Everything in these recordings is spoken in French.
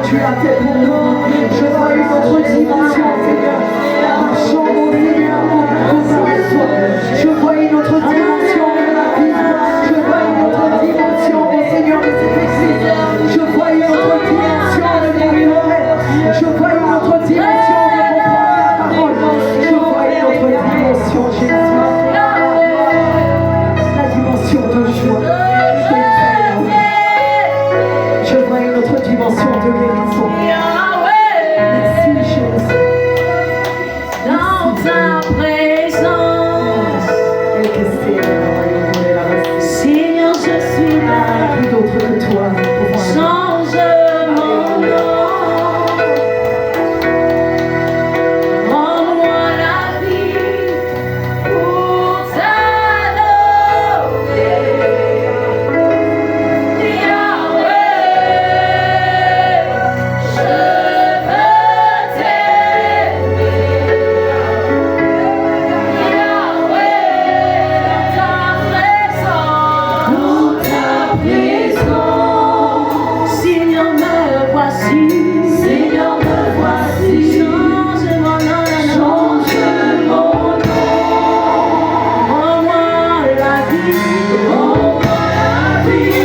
tu as fait pour nous. Je vois une autre dimension, Seigneur. Marchons, mon Seigneur, pour que je vois une autre dimension de ma vie. Je vois une autre dimension, mon Seigneur, de cette église. Je vois une autre dimension de mon cœur. Je vois une autre dimension de comprendre la parole. Je vois une autre dimension, Jésus. La dimension de joie. Je vois une autre dimension de guérison. Merci, Jésus. Dans ta présence, Seigneur, je suis là. Plus d'autre que toi. Change mon nom. Rends-moi la vie pour t'adorer. Yahweh, je veux t'aimer. Yahweh, dans ta présence, Seigneur, me voici. Seigneur, me voici. Change mon nom. Change mon nom. Rends-moi la vie. Rends-moi la vie.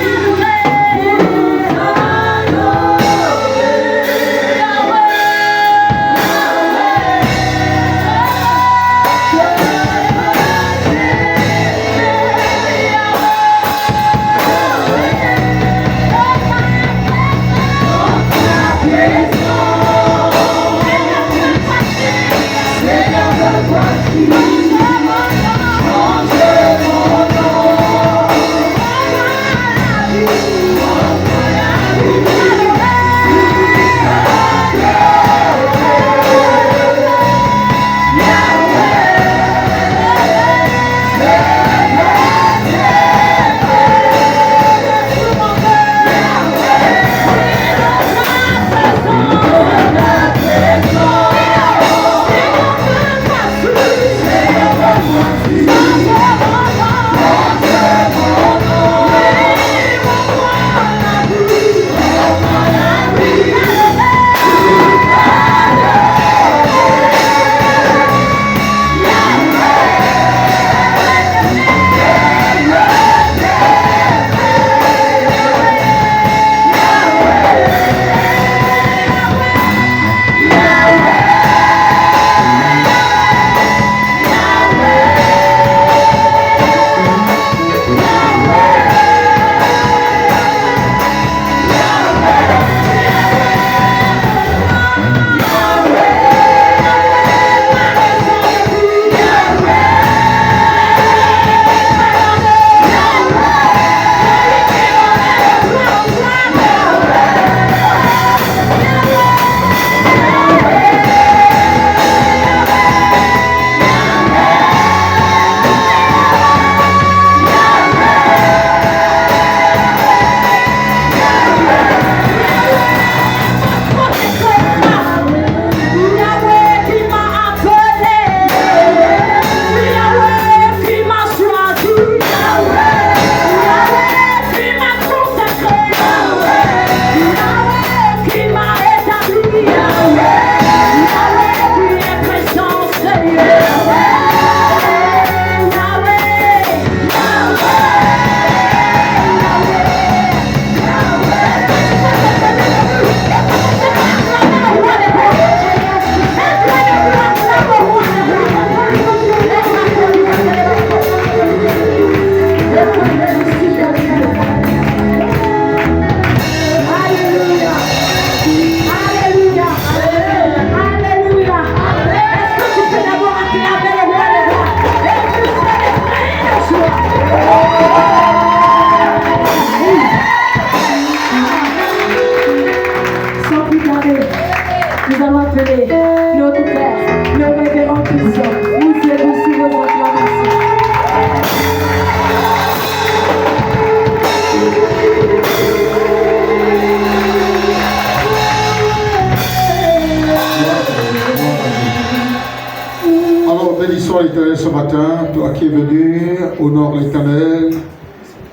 Bénissons l'Éternel ce matin, toi qui es venu, honore l'Éternel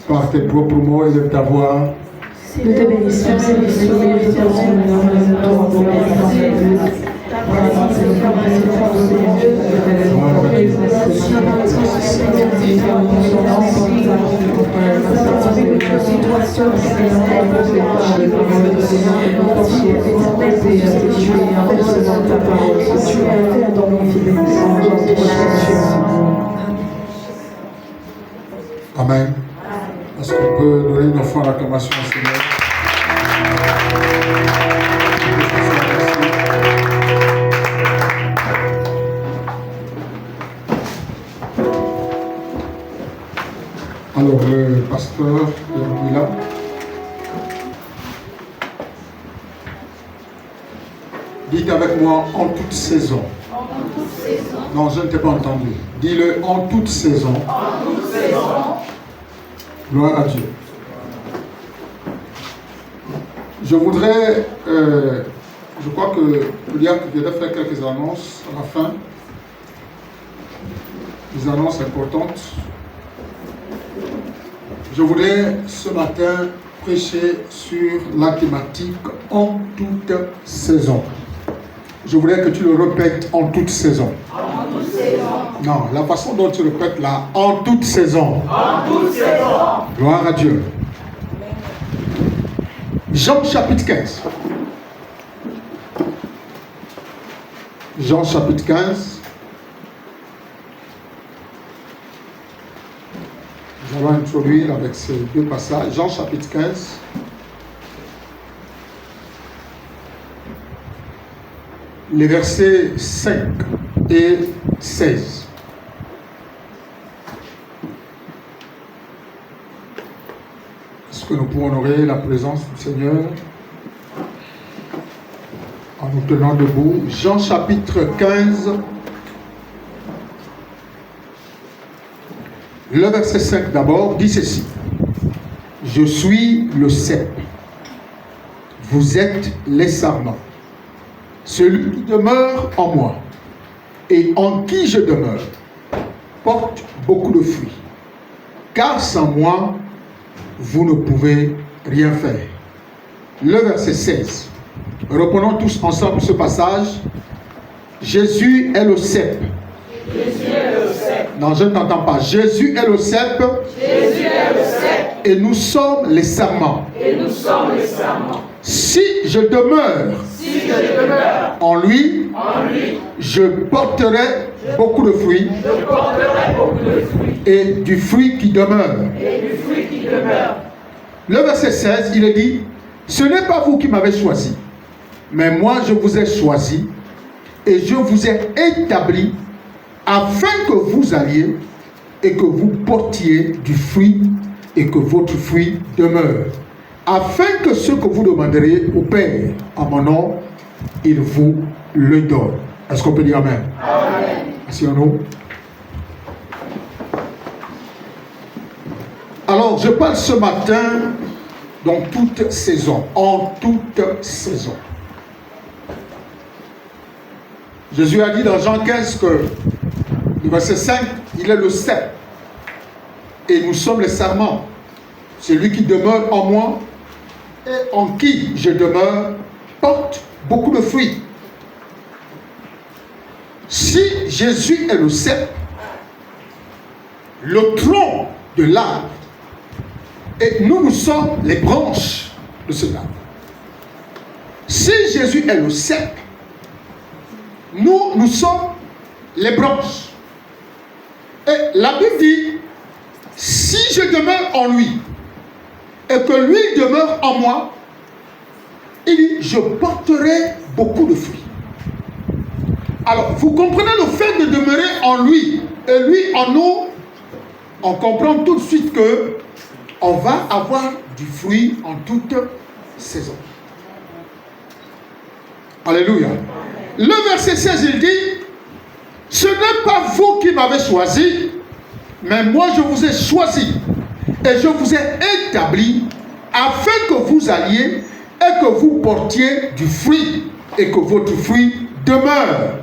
par tes propres mots, élève ta voix Nous te bénissons, Seigneur, Amen. Est-ce qu'on peut donner une offrande d'acclamation au Seigneur? Alors, le pasteur est là. Dites avec moi en toute saison. Non, je ne t'ai pas entendu. Dis-le en toute saison. Gloire à Dieu. Je voudrais, je crois que Julia vient de faire quelques annonces à la fin. Des annonces importantes. Je voudrais ce matin prêcher sur la thématique en toute saison. Je voudrais que tu le répètes en toute saison. En toute saison. Non, la façon dont tu répètes là, en toute saison. En toute saison. Gloire à Dieu. Jean chapitre 15. Jean chapitre 15. Nous allons introduire avec ces deux passages. Jean chapitre 15. Les versets 5 et 16. Est-ce que nous pouvons honorer la présence du Seigneur en nous tenant debout? Jean chapitre 15, le verset 5 d'abord, dit ceci. Je suis le cep, vous êtes les sarments. Celui qui demeure en moi et en qui je demeure porte beaucoup de fruits. Car sans moi, vous ne pouvez rien faire. Le verset 16. Reprenons tous ensemble ce passage. Jésus est le cep. Jésus est le cep. Non, je ne t'entends pas. Jésus est le cep. Jésus est le cep. Et nous sommes les sarments. Et nous sommes les sarments. Si je demeure Si je demeure en lui, je porterai beaucoup de fruits je porterai beaucoup de fruits. et du fruit qui demeure. Et du fruit qui demeure. Le verset 16, il est dit, ce n'est pas vous qui m'avez choisi, mais moi je vous ai choisi et je vous ai établi afin que vous alliez et que vous portiez du fruit et que votre fruit demeure. Afin que ce que vous demanderez au Père en mon nom, il vous le donne. Est-ce qu'on peut dire Amen? Amen. Asseyons-nous. Alors, je parle ce matin dans toute saison, en toute saison. Jésus a dit dans Jean 15 que, le verset 5, il est le cep. Et nous sommes les sarments. Celui qui demeure en moi et en qui je demeure porte beaucoup de fruits. Si Jésus est le cep, le tronc de l'arbre, et nous sommes les branches de ce arbre. Si Jésus est le cep, nous sommes les branches. Et la Bible dit, si je demeure en lui, et que lui demeure en moi, il dit, je porterai beaucoup de fruits. Alors, vous comprenez le fait de demeurer en lui, et lui en nous, on comprend tout de suite que on va avoir du fruit en toute saison. Alléluia. Le verset 16, il dit, ce n'est pas vous qui m'avez choisi, mais moi je vous ai choisi et je vous ai établi afin que vous alliez et que vous portiez du fruit et que votre fruit demeure.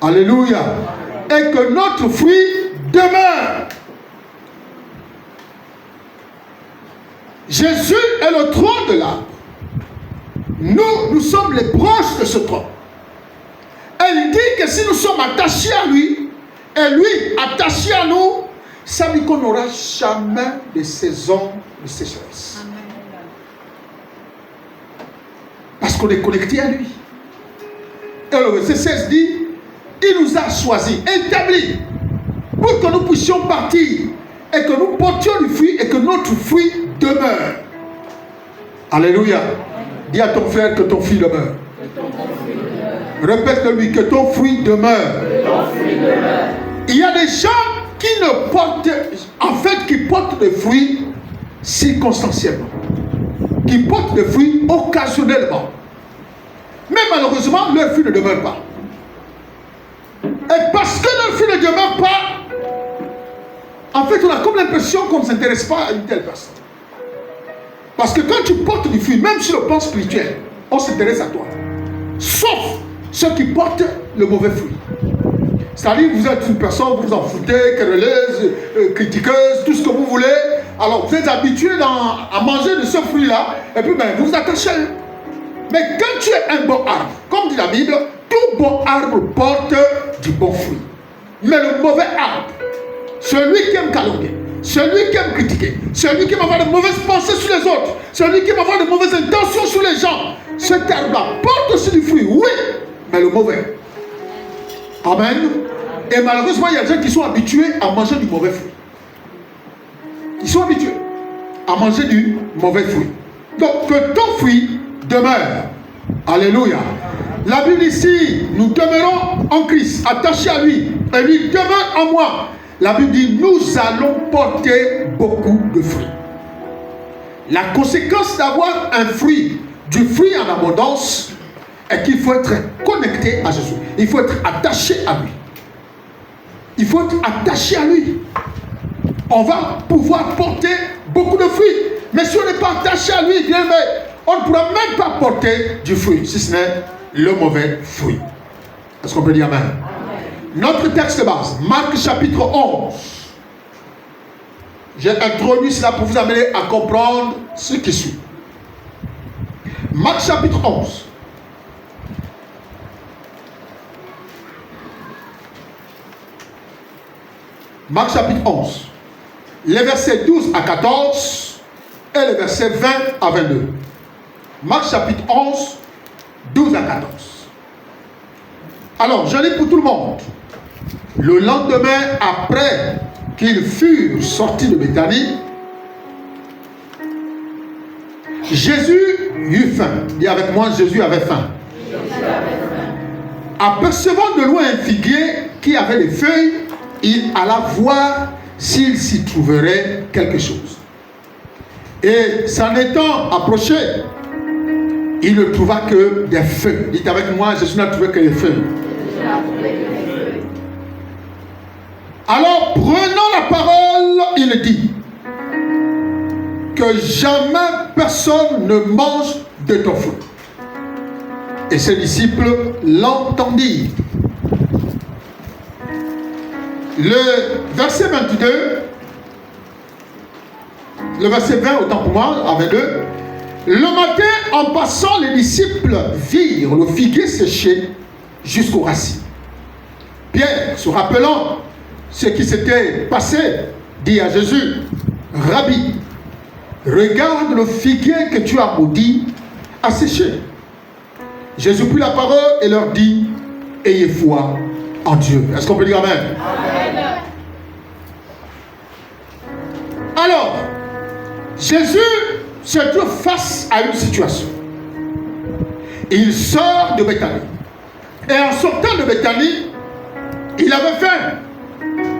Alléluia. Et que notre fruit demeure. Jésus est le tronc de l'arbre. Nous sommes les branches de ce tronc. Elle dit que si nous sommes attachés à lui, et lui attaché à nous, ça veut dire qu'on n'aura jamais de saison de sécheresse. Parce qu'on est connecté à lui. Et le verset 16 dit, il nous a choisis, établis, pour que nous puissions partir et que nous portions du fruit et que notre fruit demeure. Alléluia. Dis à ton frère que ton fruit demeure. Répète-lui que ton fruit demeure. Il y a des gens qui ne portent, qui portent des fruits circonstanciellement, qui portent des fruits occasionnellement. Mais malheureusement, leur fruit ne demeure pas. Et parce que leur fruit ne demeure pas, en fait, on a comme l'impression qu'on ne s'intéresse pas à une telle personne. Parce que quand tu portes du fruit, même sur le plan spirituel, on s'intéresse à toi. Sauf ceux qui portent le mauvais fruit. C'est-à-dire que vous êtes une personne, vous vous en foutez, querelleuse, critiqueuse, tout ce que vous voulez. Alors vous êtes habitué à manger de ce fruit-là, et puis vous vous attachez. Mais quand tu es un bon arbre, comme dit la Bible, tout bon arbre porte du bon fruit. Mais le mauvais arbre, celui qui aime calomnier, celui qui aime critiquer, celui qui aime avoir de mauvaises pensées sur les autres, celui qui aime avoir de mauvaises intentions sur les gens, cet arbre-là porte aussi du fruit, oui, mais le mauvais. Amen. Et malheureusement, il y a des gens qui sont habitués à manger du mauvais fruit. Ils sont habitués à manger du mauvais fruit. Donc, que ton fruit demeure. Alléluia. La Bible ici, nous demeurons en Christ, attachés à lui, et lui demeure en moi. La Bible dit, nous allons porter beaucoup de fruits. La conséquence d'avoir un fruit, du fruit en abondance, est qu'il faut être connecté à Jésus. Il faut être attaché à lui. Il faut être attaché à lui. On va pouvoir porter beaucoup de fruits. Mais si on n'est pas attaché à lui, bien, on ne pourra même pas porter du fruit, si ce n'est le mauvais fruit. Est-ce qu'on peut dire amen? Notre texte de base, Marc chapitre 11. J'ai introduit cela pour vous amener à comprendre ce qui suit. Marc chapitre 11. Marc chapitre 11. Les versets 12 à 14 et les versets 20 à 22. Marc chapitre 11, 12 à 14. Alors, je lis pour tout le monde. Le lendemain, après qu'ils furent sortis de Béthanie, Jésus eut faim. Dis avec moi, Jésus avait faim. Apercevant de loin un figuier qui avait des feuilles, il alla voir s'il s'y trouverait quelque chose. Et s'en étant approché, il ne trouva que des feuilles. Dites avec moi, Jésus n'a trouvé que des feuilles. Alors, prenant la parole, il dit que jamais personne ne mange de ton fruit. Et ses disciples l'entendirent. Le verset 22, le verset 20, autant pour moi, à 22. Le matin, en passant, les disciples virent le figuier séché jusqu'aux racines. Pierre, se rappelant ce qui s'était passé, dit à Jésus, Rabbi, regarde le figuier que tu as maudit a séché. Jésus prit la parole et leur dit, ayez foi en Dieu. Est-ce qu'on peut dire amen? Amen. Alors, Jésus se trouve face à une situation. Il sort de Béthanie. Et en sortant de Béthanie, il avait faim.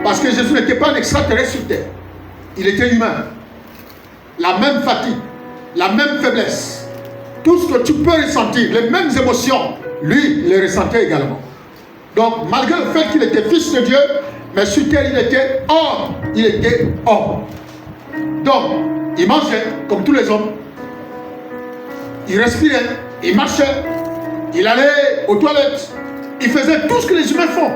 Parce que Jésus n'était pas un extraterrestre sur terre. Il était humain. La même fatigue, la même faiblesse. Tout ce que tu peux ressentir, les mêmes émotions, lui, il les ressentait également. Donc, malgré le fait qu'il était fils de Dieu, mais sur terre, il était homme. Il était homme. Donc, il mangeait comme tous les hommes. Il respirait, il marchait, il allait aux toilettes. Il faisait tout ce que les humains font.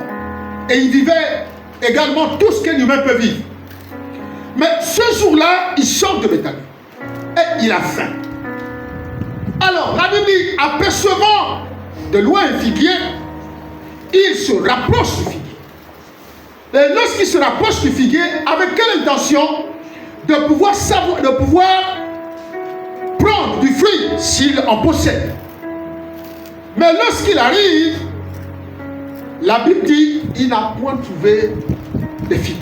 Et il vivait également tout ce qu'un humain peut vivre. Mais ce jour-là, il sort de Béthanie. et il a faim. Alors, la Bible dit, apercevant de loin un figuier, il se rapproche du figuier. Et lorsqu'il se rapproche du figuier, avec quelle intention? De pouvoir savoir, de pouvoir prendre du fruit s'il en possède. Mais lorsqu'il arrive, la Bible dit, il n'a point trouvé de figues.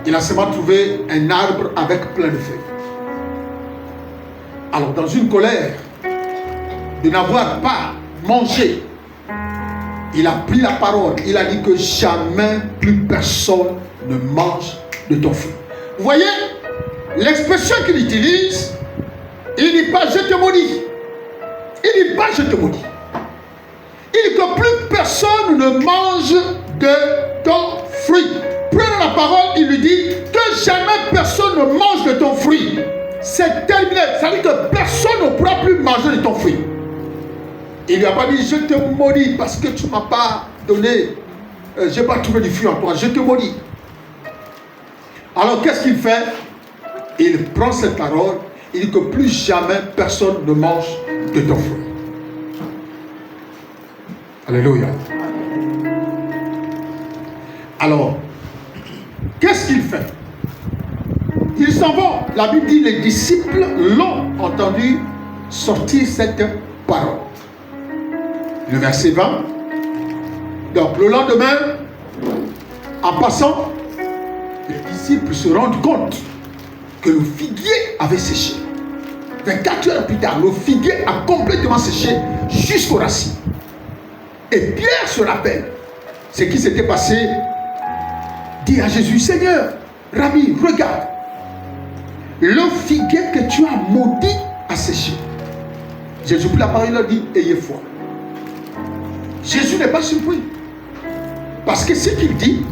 Il a seulement trouvé un arbre avec plein de feuilles. Alors, dans une colère de n'avoir pas mangé, il a pris la parole. Il a dit que jamais plus personne ne mange de ton fruit. Vous voyez, l'expression qu'il utilise, il ne dit pas je te maudis. Il ne dit pas je te maudis. Il dit que plus personne ne mange de ton fruit. Prenant la parole, il lui dit que jamais personne ne mange de ton fruit. C'est terminé. Ça veut dire que personne ne pourra plus manger de ton fruit. Il ne lui a pas dit je te maudis parce que tu ne m'as pas donné, je n'ai pas trouvé du fruit en toi. Je te maudis. Alors qu'est-ce qu'il fait? Il prend cette parole. Il dit que plus jamais personne ne mange de ton fruit. Alléluia. Alors, qu'est-ce qu'il fait? Ils s'en vont. La Bible dit les disciples l'ont entendu sortir cette parole. Le verset 20. Donc, le lendemain, en passant, les disciples se rendent compte que le figuier avait séché. 24 heures plus tard, le figuier a complètement séché jusqu'aux racines. Et Pierre se rappelle ce qui s'était passé. Dit à Jésus, Seigneur, Rabbi, regarde, le figuier que tu as maudit a séché. Jésus prit la parole et leur dit, ayez foi. Jésus n'est pas surpris. Parce que ce qu'il dit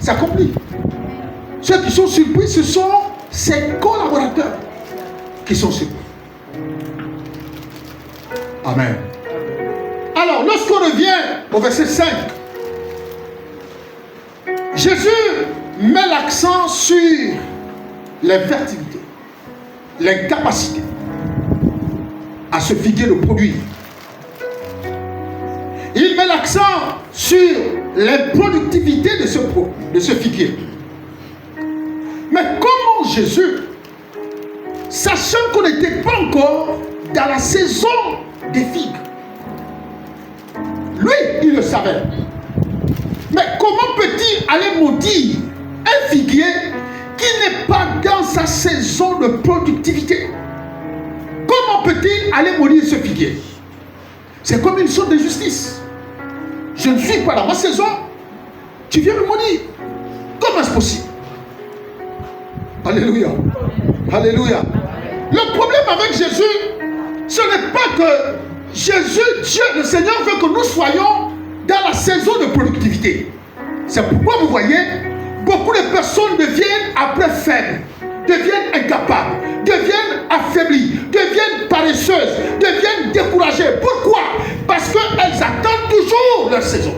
s'accomplit. Ceux qui sont surpris, ce sont ses collaborateurs qui sont surpris. Amen. Alors, lorsqu'on revient au verset 5, Jésus met l'accent sur l'infertilité, l'incapacité à ce figuier de produire. Il met l'accent sur l'improductivité de ce figuier. Mais comment Jésus, sachant qu'on n'était pas encore dans la saison des figues, lui, il le savait. Mais comment peut-il aller maudire un figuier qui n'est pas dans sa saison de productivité? Comment peut-il aller maudire ce figuier? C'est comme une sorte de justice. Je ne suis pas dans ma saison, tu viens me maudire. Comment est-ce possible? Alléluia. Alléluia. Le problème avec Jésus, ce n'est pas que Jésus, Dieu, le Seigneur veut que nous soyons dans la saison de productivité. C'est pourquoi vous voyez, beaucoup de personnes deviennent après faibles, deviennent incapables, deviennent affaiblies, deviennent paresseuses, deviennent découragées. Pourquoi? Parce qu'elles attendent toujours leur saison.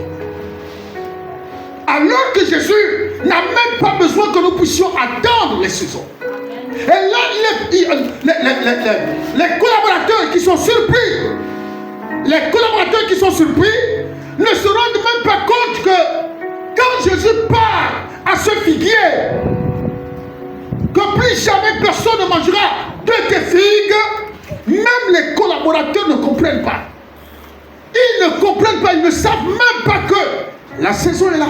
Alors que Jésus n'a même pas besoin que nous puissions attendre les saisons. Et là, les collaborateurs qui sont surpris, ne se rendent même pas compte que quand Jésus part à ce figuier, que plus jamais personne ne mangera de tes figues, même les collaborateurs ne comprennent pas. Ils ne comprennent pas, ils ne savent même pas que la saison est là.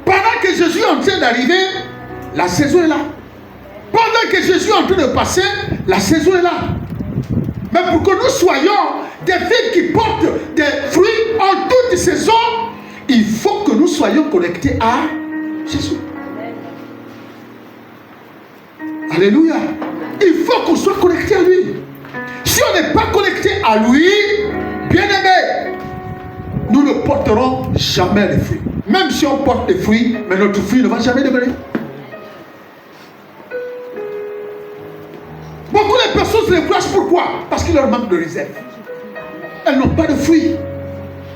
Pendant que Jésus est en train d'arriver, la saison est là. Pendant que Jésus est en train de passer, la saison est là. Mais pour que nous soyons des figues qui portent des fruits en toute saison, il faut que nous soyons connectés à Jésus. Alléluia. Il faut qu'on soit connecté à lui. Si on n'est pas connecté à lui, bien aimé, nous ne porterons jamais les fruits. Même si on porte des fruits, mais notre fruit ne va jamais demeurer. Beaucoup de personnes se découragent. Pourquoi? Parce qu'il leur manque de réserve. Elles n'ont pas de fruits.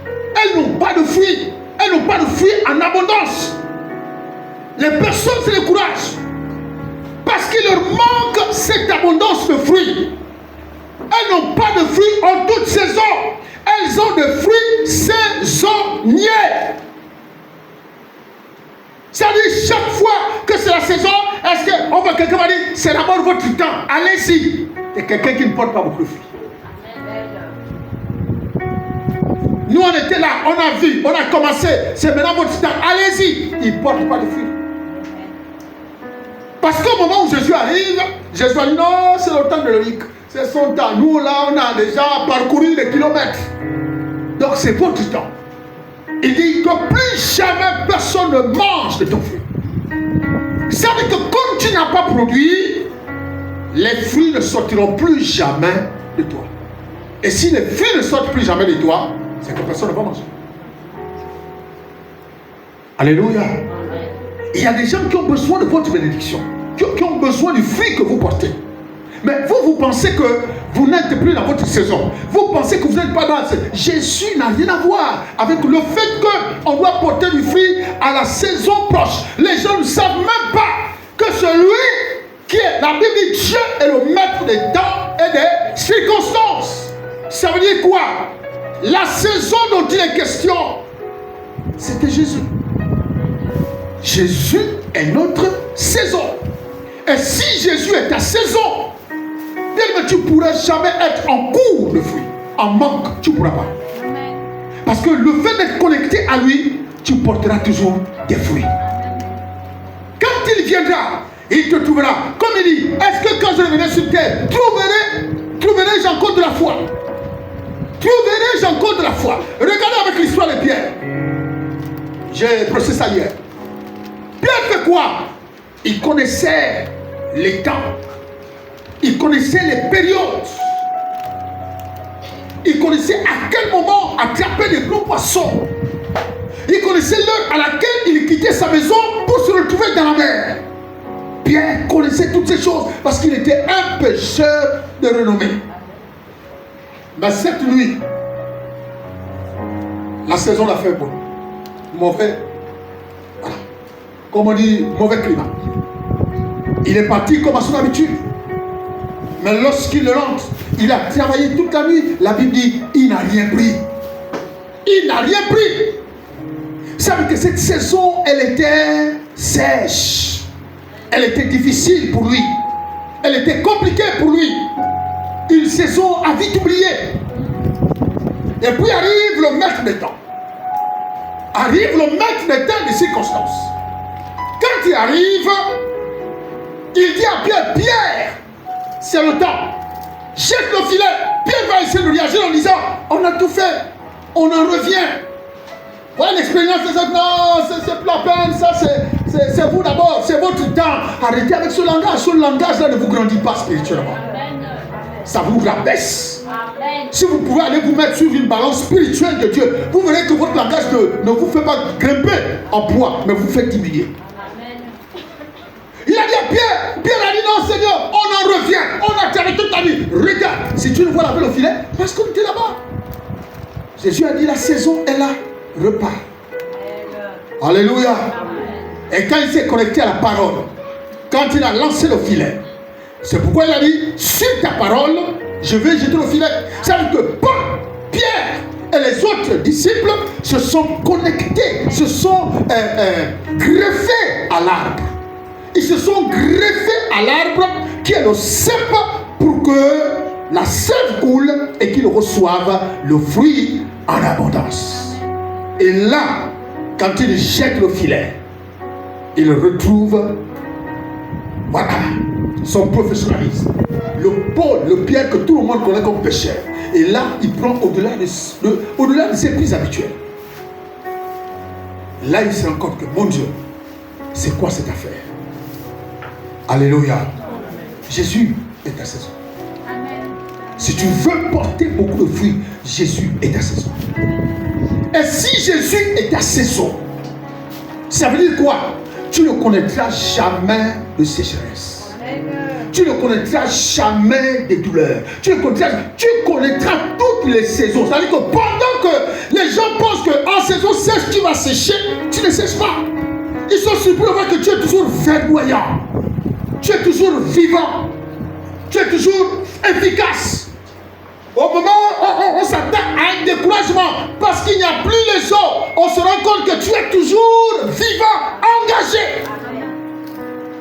Elles n'ont pas de fruits. Elles n'ont pas de fruits en abondance. Les personnes se découragent parce qu'il qu'il leur manque cette abondance de fruits. Elles n'ont pas de fruits en toute saison. Elles ont des fruits saisonniers. C'est-à-dire, chaque fois que c'est la saison, est-ce que quelqu'un va dire, c'est d'abord votre temps, allez-y. Et quelqu'un qui ne porte pas beaucoup de fruits. Nous, on était là, on a vu, on a commencé, c'est maintenant votre temps, allez-y. Il ne porte pas de fruits. Parce qu'au moment où Jésus arrive, Jésus a dit, non, c'est le temps de l'Élie. C'est son temps. Nous, là, on a déjà parcouru des kilomètres. Donc, c'est votre temps. Il dit que plus jamais personne ne mange de ton fruit. Ça veut dire que comme tu n'as pas produit, les fruits ne sortiront plus jamais de toi. Et si les fruits ne sortent plus jamais de toi, c'est que personne ne va manger. Alléluia. Il y a des gens qui ont besoin de votre bénédiction, qui ont besoin du fruit que vous portez. Mais vous pensez que vous n'êtes plus dans votre saison. Vous pensez que vous n'êtes pas dans la saison. Jésus n'a rien à voir avec le fait qu'on doit porter du fruit à la saison proche. Les gens ne savent même pas que celui qui est, la Bible dit, Dieu est le maître des temps et des circonstances. Ça veut dire quoi? La saison dont il est question, c'était Jésus. Jésus est notre saison. Et si Jésus est ta saison, bien que tu ne pourras jamais être en cours de fruits, en manque, tu ne pourras pas. Parce que le fait d'être connecté à lui, tu porteras toujours des fruits. Quand il viendra, il te trouvera. Comme il dit, est-ce que quand je reviendrai sur terre, trouverai-je encore de la foi? Trouverai-je encore de la foi? Regardez avec l'histoire de Pierre. J'ai processé ça hier. Pierre fait quoi? Il connaissait les temps. Il connaissait les périodes. Il connaissait à quel moment attraper des gros poissons. Il connaissait l'heure à laquelle il quittait sa maison pour se retrouver dans la mer. Pierre connaissait toutes ces choses parce qu'il était un pécheur de renommée. Mais cette nuit, la saison l'a fait bon. Mauvais, voilà. Comme on dit, mauvais climat. Il est parti comme à son habitude. Mais lorsqu'il rentre, il a travaillé toute la nuit. La Bible dit, il n'a rien pris. Il n'a rien pris. Ça veut dire que cette saison, elle était sèche. Elle était difficile pour lui. Elle était compliquée pour lui. Une saison à vite oublié. Et puis arrive le maître des temps. Arrive le maître des temps des circonstances. Quand il arrive, il dit à Pierre, Pierre, c'est le temps. Jette le filet. Pierre va essayer de réagir en disant, on a tout fait. On en revient. Voilà l'expérience de cette, non, c'est pas la peine, ça c'est vous d'abord, c'est votre temps. Arrêtez avec ce langage. Ce langage-là ne vous grandit pas spirituellement. Ça vous rabaisse. Si vous pouvez aller vous mettre sur une balance spirituelle de Dieu, vous verrez que votre langage ne vous fait pas grimper en poids, mais vous fait diminuer. Il a dit à Pierre, Pierre a dit non Seigneur, on en revient, on a terminé toute ta vie. Regarde, si tu ne vois la le filet, parce qu'on était là-bas. Jésus a dit la saison est là, repars. Alléluia. Et quand il s'est connecté à la parole, quand il a lancé le filet, c'est pourquoi il a dit, sur ta parole, je vais jeter le filet. Ça veut dire que Paul, Pierre et les autres disciples se sont connectés, se sont greffés à l'arbre. Ils se sont greffés à l'arbre qui est le cep pour que la sève coule et qu'ils reçoivent le fruit en abondance. Et là, quand ils jettent le filet, ils retrouvent, voilà, son professionnalisme. Le Paul, le Pierre que tout le monde connaît comme pécheur. Et là, il prend au-delà de ses prises habituelles. Là, il se rend compte que, mon Dieu, c'est quoi cette affaire? Alléluia. Jésus est ta saison. Si tu veux porter beaucoup de fruits, Jésus est ta saison. Et si Jésus est ta saison, ça veut dire quoi? Tu ne connaîtras jamais de sécheresse. Tu ne connaîtras jamais des douleurs. Tu connaîtras toutes les saisons. C'est-à-dire que pendant que les gens pensent qu'en saison sèche, tu vas sécher, tu ne sèches pas. Ils sont surpris de voir que tu es toujours verdoyant. tu es toujours vivant. Tu es toujours efficace. Au moment où on s'attaque à un découragement, parce qu'il n'y a plus les eaux, on se rend compte que tu es toujours vivant, engagé.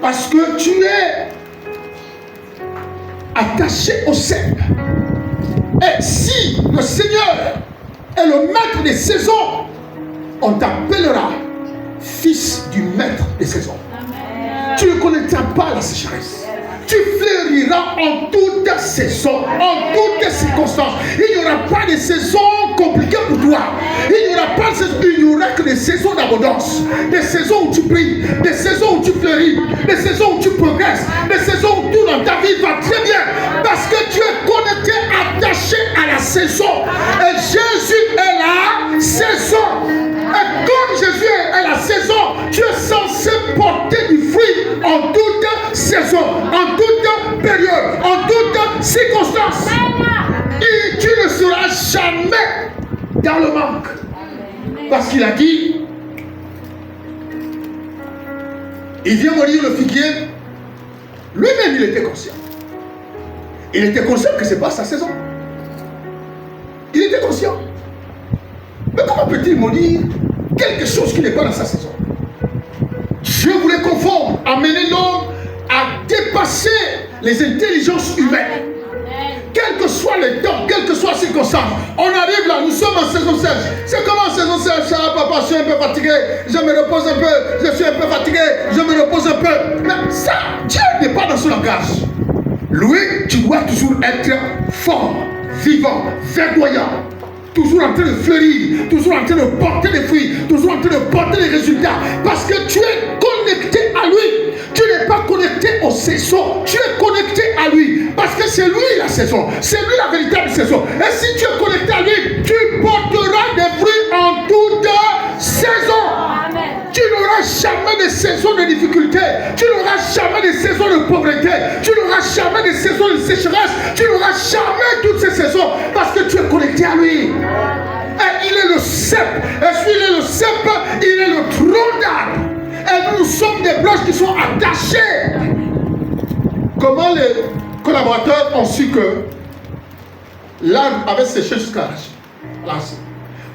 Parce que tu es attaché au cep. Et si le Seigneur est le maître des saisons, on t'appellera fils du maître des saisons. Tu ne connaîtras pas la sécheresse. Tu fleuriras en toutes saisons, en toutes circonstances. Il n'y aura pas de saisons compliquées pour toi. Il n'y aura pas de saisons, il n'y aura que des saisons d'abondance. Des saisons où tu brilles, des saisons où tu fleuris, des saisons où tu progresses, des saisons où tout dans ta vie va très bien. Parce que tu es connecté, attaché à la saison. Et Jésus est la saison. Et comme Jésus est la saison, tu es censé porter du fruit en toute saison, en toute période, en toute circonstance. Et tu ne seras jamais dans le manque. Parce qu'il a dit, il vient mourir le figuier. Lui-même, il était conscient. Il était conscient que ce n'est pas sa saison. Il était conscient. Mais comment peut-il maudire quelque chose qui n'est pas dans sa saison? Dieu voulait confondre, amener l'homme à dépasser les intelligences humaines. Quel que soit le temps, quelle que soit la circonstance, on arrive là, nous sommes en saison sèche. C'est comment en saison sèche? Ça, papa, je suis un peu fatigué, je me repose un peu, je suis un peu fatigué, je me repose un peu. Mais ça, Dieu n'est pas dans son langage. Lui, tu dois toujours être fort, vivant, verdoyant. Toujours en train de fleurir, toujours en train de porter des fruits, toujours en train de porter des résultats. Parce que tu es connecté à lui. Tu n'es pas connecté aux saisons. Tu es connecté à lui. Parce que c'est lui la saison. C'est lui la véritable saison. Et si tu es connecté à lui, tu porteras des fruits en toute saison. Amen. Tu n'auras jamais de saison de difficulté. Tu n'auras jamais de saison de pauvreté. Tu n'auras jamais de saison de sécheresse. Tu n'auras jamais toutes ces saisons. Parce que tu es connecté à lui. Et il est le cep. Et s'il est le cep, il est le tronc d'arbre. Et nous sommes des branches qui sont attachées. Comment les collaborateurs ont su que l'arbre avait séché jusqu'à l'arracher?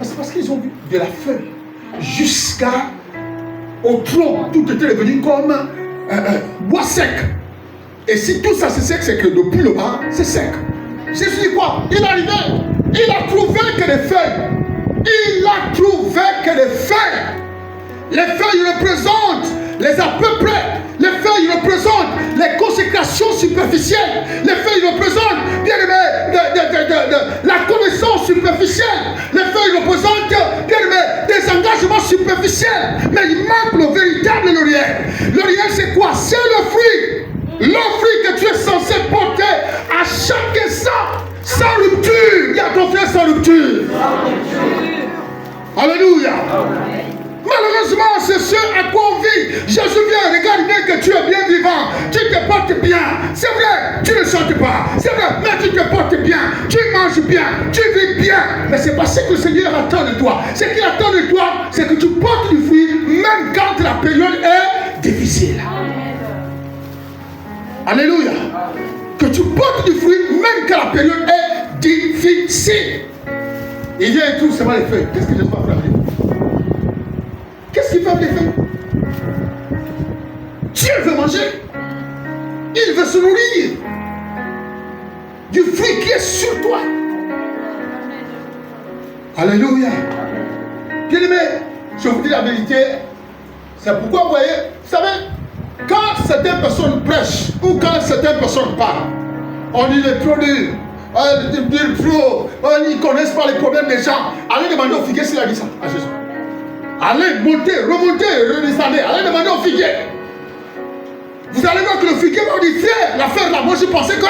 C'est parce qu'ils ont vu de la feuille jusqu'au tronc. Tout était devenu comme bois sec. Et si tout ça c'est sec, c'est que depuis le bas, c'est sec. Jésus dit quoi? Il arrivait, il a trouvé que des feuilles. Il a trouvé que des feuilles. Les feuilles représentent les à peu près. Les feuilles représentent les consécrations superficielles. Les feuilles représentent, bien aimé, la connaissance superficielle. Les feuilles représentent, bien aimé, des engagements superficiels. Mais il manque le véritable laurier. Laurier, c'est quoi? C'est le fruit. Le fruit que tu es censé porter à chaque instant, sans rupture. Il y a ton frère sans rupture. Alléluia. Malheureusement, c'est ce à quoi on vit. Jésus vient, regarde bien que tu es bien vivant. Tu te portes bien. C'est vrai, tu ne chantes pas. C'est vrai, mais tu te portes bien. Tu manges bien. Tu vis bien. Mais c'est pas ce que le Seigneur attend de toi. Ce qu'il attend de toi, c'est que tu portes du fruit, même quand la période est difficile. Alléluia. Que tu portes du fruit, même quand la période est difficile. Il vient et trouve seulement les feuilles. Qu'est-ce que je dois faire? Qu'est-ce qu'il fait avec les feuilles? Dieu veut manger. Il veut se nourrir du fruit qui est sur toi. Alléluia. Bien-aimé, je vous dis la vérité. C'est pourquoi vous voyez, vous savez, quand certaines personnes prêchent ou quand certaines personnes parlent, on dit les trop dur. Ils ne connaissent pas les problèmes des gens. Allez demander au figuier s'il a dit ça à Jésus. Allez monter, remonter, redescendre. Allez demander au figuier. Vous allez voir que le figuier va dire, frère, l'affaire là, moi je pensais que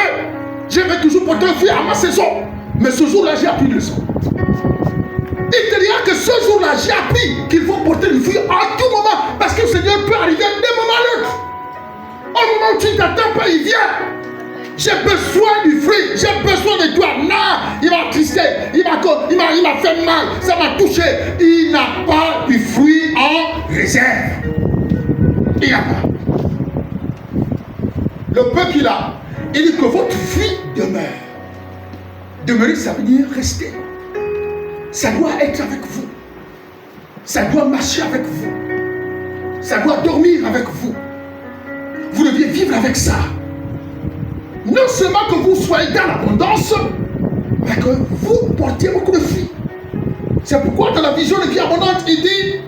je vais toujours porter un fruit à ma saison. Mais ce jour-là, j'ai appris une leçon. Il te dira que ce jour-là, j'ai appris qu'il faut porter le fruit à tout moment. Parce que le Seigneur peut arriver d'un moment à l'autre. Au moment où tu ne t'attends pas, il vient. J'ai besoin du fruit, j'ai besoin de toi. Non, il m'a attristé, il m'a fait mal, ça m'a touché. Il n'a pas du fruit en réserve. Il n'a pas. le peu qu'il a, il dit que votre vie demeure. Demeurer, ça veut dire rester. Ça doit être avec vous. Ça doit marcher avec vous. Ça doit dormir avec vous. Vous deviez vivre avec ça. Non seulement que vous soyez dans l'abondance, mais que vous portiez beaucoup de fruits. C'est pourquoi dans la vision de vie abondante, il dit,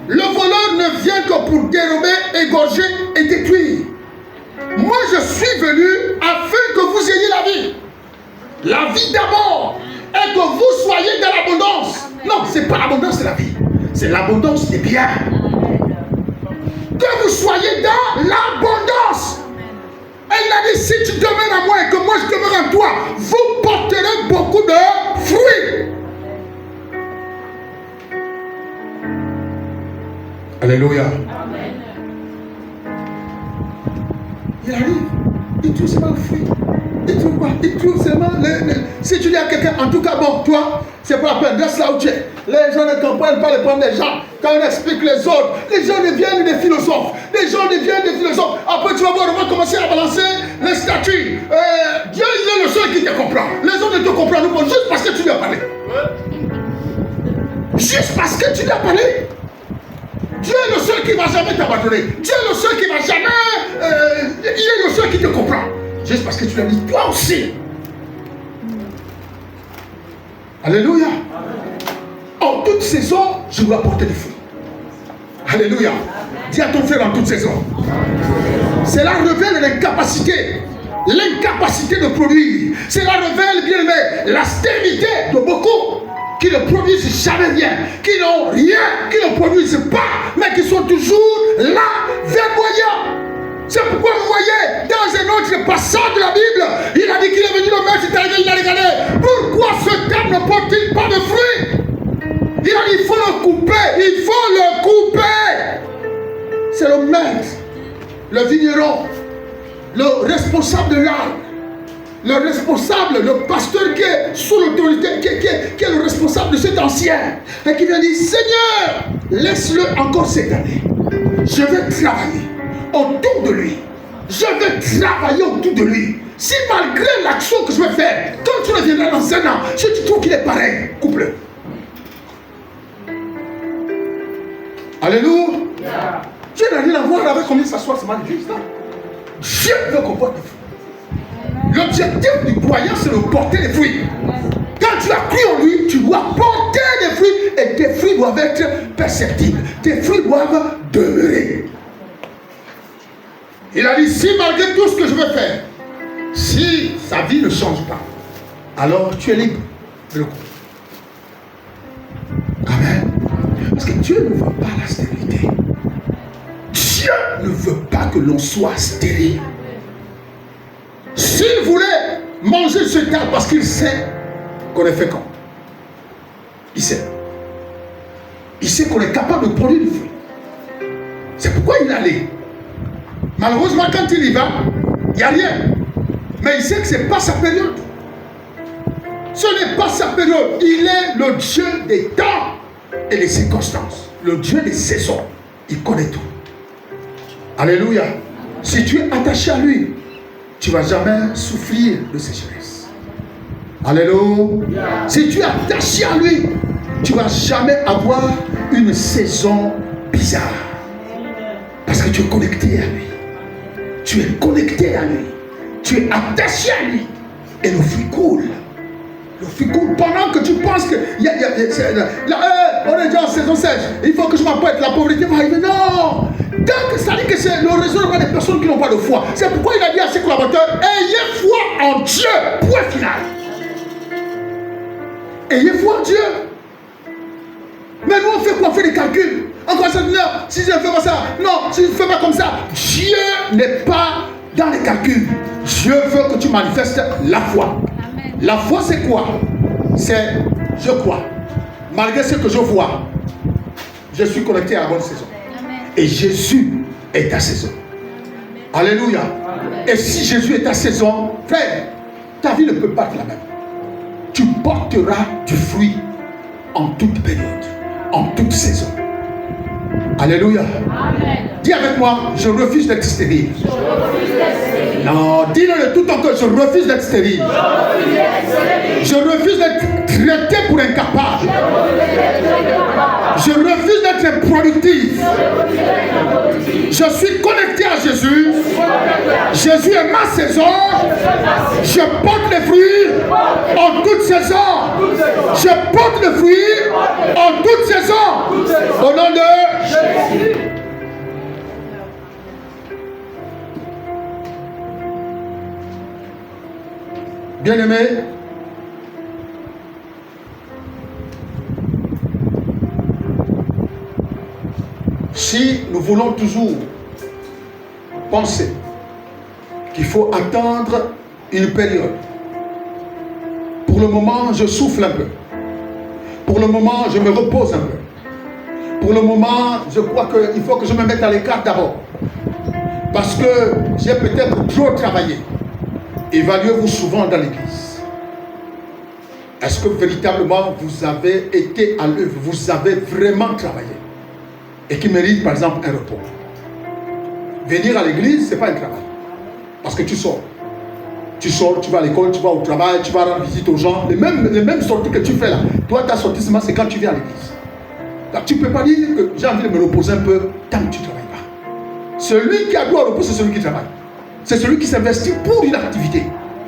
le voleur ne vient que pour dérober, égorger et détruire. Moi, je suis venu afin que vous ayez la vie. La vie d'abord. Et que vous soyez dans l'abondance. Non, ce n'est pas l'abondance de la vie. C'est l'abondance des biens. Que vous soyez dans l'abondance. Elle a dit, si tu demeures à moi et que moi je demeure en toi, vous porterez beaucoup de fruits. Alléluia. Amen. Il arrive, il trouve seulement le fruit. Il trouve quoi? Il trouve seulement si tu dis à quelqu'un, en tout cas, bon, toi, c'est pas la peine, reste là où tu es. Les gens ne comprennent pas le problème des gens. Quand on explique les autres, les gens deviennent des philosophes. Les gens deviennent des philosophes. Après, tu vas voir, on va commencer à balancer les statues. Dieu, il est le seul qui te comprend. Les autres ne te comprennent pas juste parce que tu lui as parlé. Juste parce que tu lui as parlé. Dieu est le seul qui ne va jamais t'abandonner. Dieu est le seul qui ne va jamais... il est le seul qui te comprend. Juste parce que tu l'as dit, toi aussi. Alléluia. En toute saison, je dois porter des fruits. Alléluia. Dis à ton frère en toute saison. Cela révèle l'incapacité. L'incapacité de produire. Cela révèle, bien aimé, la stérilité de beaucoup qui ne produisent jamais rien, qui n'ont rien, qui ne produisent pas, mais qui sont toujours là, verdoyants. C'est pourquoi vous voyez, dans un autre passage de la Bible, il a dit qu'il est venu le maître, il a regardé. Pourquoi ce terme ne porte-t-il pas de fruits? Il a dit, il faut le couper, il faut le couper. C'est le maître, le vigneron, le responsable de l'arbre, le responsable, le pasteur qui est sous l'autorité, qui est le responsable de cet ancien, et qui vient dire, Seigneur, laisse-le encore cette année. Je vais travailler autour de lui. Je vais travailler autour de lui. Si malgré l'action que je vais faire, quand tu reviendras dans un an, si tu trouves qu'il est pareil, coupe-le. Alléluia. Dieu n'a rien à voir avec combien s'asseoir ce matin. Dieu veut qu'on porte des fruits. L'objectif du croyant, c'est de porter des fruits. Quand tu as cru en lui, tu dois porter des fruits. Et tes fruits doivent être perceptibles. Tes fruits doivent demeurer. Il a dit, si malgré tout ce que je veux faire, si sa vie ne change pas, alors tu es libre de le couper. Amen. Parce que Dieu ne veut pas la stérilité. Dieu ne veut pas que l'on soit stérile. S'il voulait manger ce terre parce qu'il sait qu'on est fécond. Il sait. Il sait qu'on est capable de produire du fruit. C'est pourquoi il allait. Malheureusement, quand il y va, il n'y a rien. Mais il sait que ce n'est pas sa période. Ce n'est pas sa période. Il est le Dieu des temps et des circonstances. Le Dieu des saisons. Il connaît tout. Alléluia. Si tu es attaché à lui, tu ne vas jamais souffrir de sécheresse. Alléluia. Si tu es attaché à lui, tu ne vas jamais avoir une saison bizarre. Parce que tu es connecté à lui. Tu es connecté à lui. Tu es attaché à lui. Et le fruit coule. Le fruit coule pendant que tu penses que on est déjà en saison sèche. Il faut que je m'apprête. La pauvreté va arriver. Non. Donc, ça dit que c'est le raisonnement des personnes qui n'ont pas de foi. C'est pourquoi il a dit à ses collaborateurs, ayez foi en Dieu. Point final. Ayez foi en Dieu. Mais nous, on fait quoi? On fait des calculs. Encore ça, non, si je ne fais pas ça, non, si je ne fais pas comme ça. Dieu n'est pas dans les calculs. Dieu veut que tu manifestes la foi. Amen. La foi, c'est quoi? C'est je crois. Malgré ce que je vois, je suis connecté à la bonne saison. Amen. Et Jésus est ta saison. Amen. Alléluia. Amen. Et si Jésus est ta saison, frère, ta vie ne peut pas être la même. Tu porteras du fruit en toute période, en toute saison. Alléluia. Amen. Dis avec moi, je refuse d'être stérile. Je refuse d'être stérile. Non, dis-le de tout ton cœur, je refuse d'être stérile. Je refuse d'être traité pour incapable. Je refuse d'être improductif. Je suis connecté à Jésus. Jésus est ma saison. Je porte les fruits en toute saison. Je porte les fruits en toute saison. Au nom de Jésus. Bien-aimé, si nous voulons toujours penser qu'il faut attendre une période, pour le moment je souffle un peu, pour le moment je me repose un peu, pour le moment je crois qu'il faut que je me mette à l'écart d'abord, parce que j'ai peut-être trop travaillé. Évaluez-vous souvent dans l'église. Est-ce que véritablement vous avez été à l'œuvre, vous avez vraiment travaillé et qui mérite par exemple un repos? Venir à l'église, ce n'est pas un travail. Parce que tu sors. Tu sors, tu vas à l'école, tu vas au travail, tu vas rendre visite aux gens. Les mêmes sorties que tu fais là. Toi, ta sortie, c'est quand tu viens à l'église. Donc, tu ne peux pas dire que j'ai envie de me reposer un peu tant que tu ne travailles pas. Celui qui a droit au repos, c'est celui qui travaille. C'est celui qui s'investit pour une activité.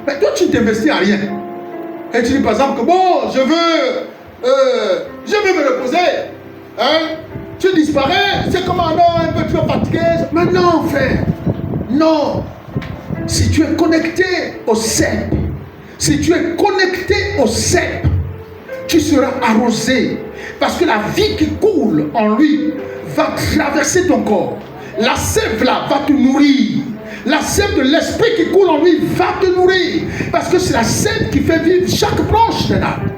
Mais toi, tu ne t'investis à rien. Et tu dis par exemple que bon, je veux me reposer. Hein? Tu disparais, c'est comme un peu trop fatigué. Mais non, frère. Non. Si tu es connecté au cep, si tu es connecté au cep, tu seras arrosé. Parce que la vie qui coule en lui va traverser ton corps. La sève là va te nourrir. La sève de l'esprit qui coule en lui va te nourrir. Parce que c'est la sève qui fait vivre chaque branche d'un arbre.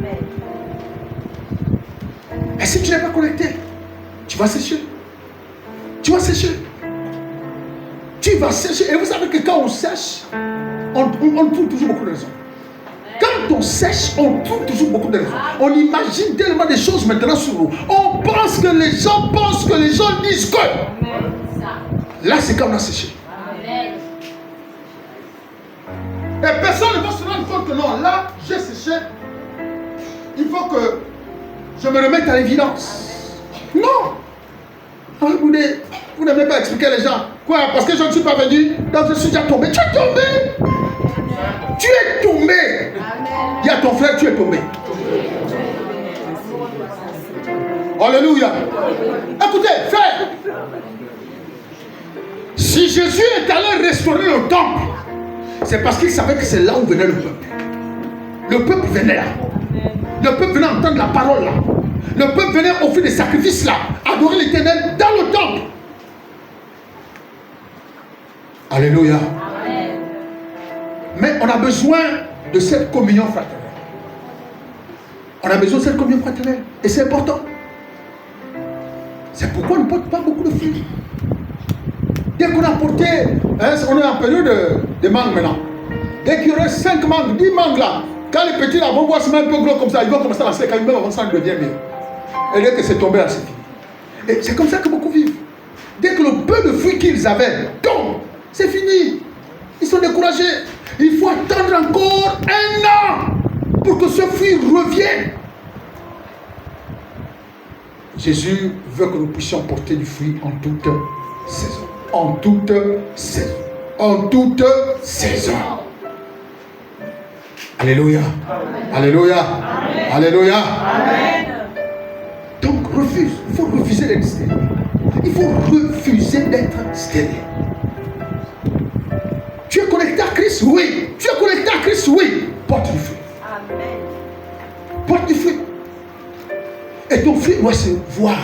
Et si tu n'es pas connecté, tu vas sécher. Tu vas sécher. Tu vas sécher. Et vous savez que quand on sèche, on trouve toujours beaucoup de raisons. Quand on sèche, on trouve toujours beaucoup de raisons. On imagine tellement de choses maintenant sur nous. On pense que les gens pensent que les gens disent que. Là, c'est quand on a séché. Et personne ne va se rendre compte que non, là, j'ai séché. Il faut que je me remette à l'évidence. Non. Vous n'aimez pas expliquer les gens. Quoi? Parce que je ne suis pas venu, donc je suis déjà tombé. Tu es tombé. Tu es tombé. Dis à ton frère, tu es tombé. Alléluia. Écoutez, frère. Si Jésus est allé restaurer le temple, c'est parce qu'il savait que c'est là où venait le peuple. Le peuple venait là. Le peuple venait entendre la parole là. Le peuple venait offrir des sacrifices là. Adorer l'Éternel dans le temple. Alléluia. Amen. Mais on a besoin de cette communion fraternelle. On a besoin de cette communion fraternelle. Et c'est important. C'est pourquoi on ne porte pas beaucoup de fruits. Dès qu'on a porté, on est en période de mangue maintenant. Dès qu'il y aurait 5 mangues, 10 mangues là, quand les petits là vont voir se mettre un peu gros comme ça, ils vont commencer à lancer, quand ils meurent, ça devient mieux. Et dès que c'est tombé là, c'est fini. Et c'est comme ça que beaucoup vivent. Dès que le peu de fruits qu'ils avaient tombe, c'est fini. Ils sont découragés. Il faut attendre encore 1 an pour que ce fruit revienne. Jésus veut que nous puissions porter du fruit en toute saison. En toute saison. En toute saison. Alléluia. Alléluia. Amen. Alléluia. Amen. Donc refuse. Il faut refuser d'être stérile. Il faut refuser d'être stérile. Tu es connecté à Christ? Oui. Tu es connecté à Christ? Oui. Porte du fruit. Amen. Porte du fruit. Et ton fruit doit se voir,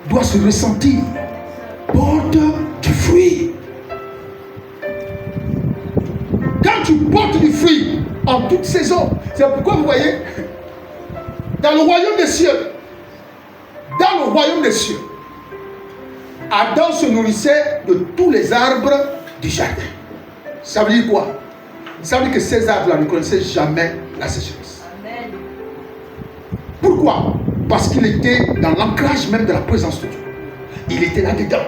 doit se ressentir. Porte du fruit. Quand tu portes du fruit en toute saison, c'est pourquoi vous voyez, dans le royaume des cieux, Adam se nourrissait de tous les arbres du jardin. Ça veut dire quoi? Ça veut dire que ces arbres-là ne connaissaient jamais la sécheresse. Amen. Pourquoi? Parce qu'il était dans l'ancrage même de la présence de Dieu. Il était là-dedans.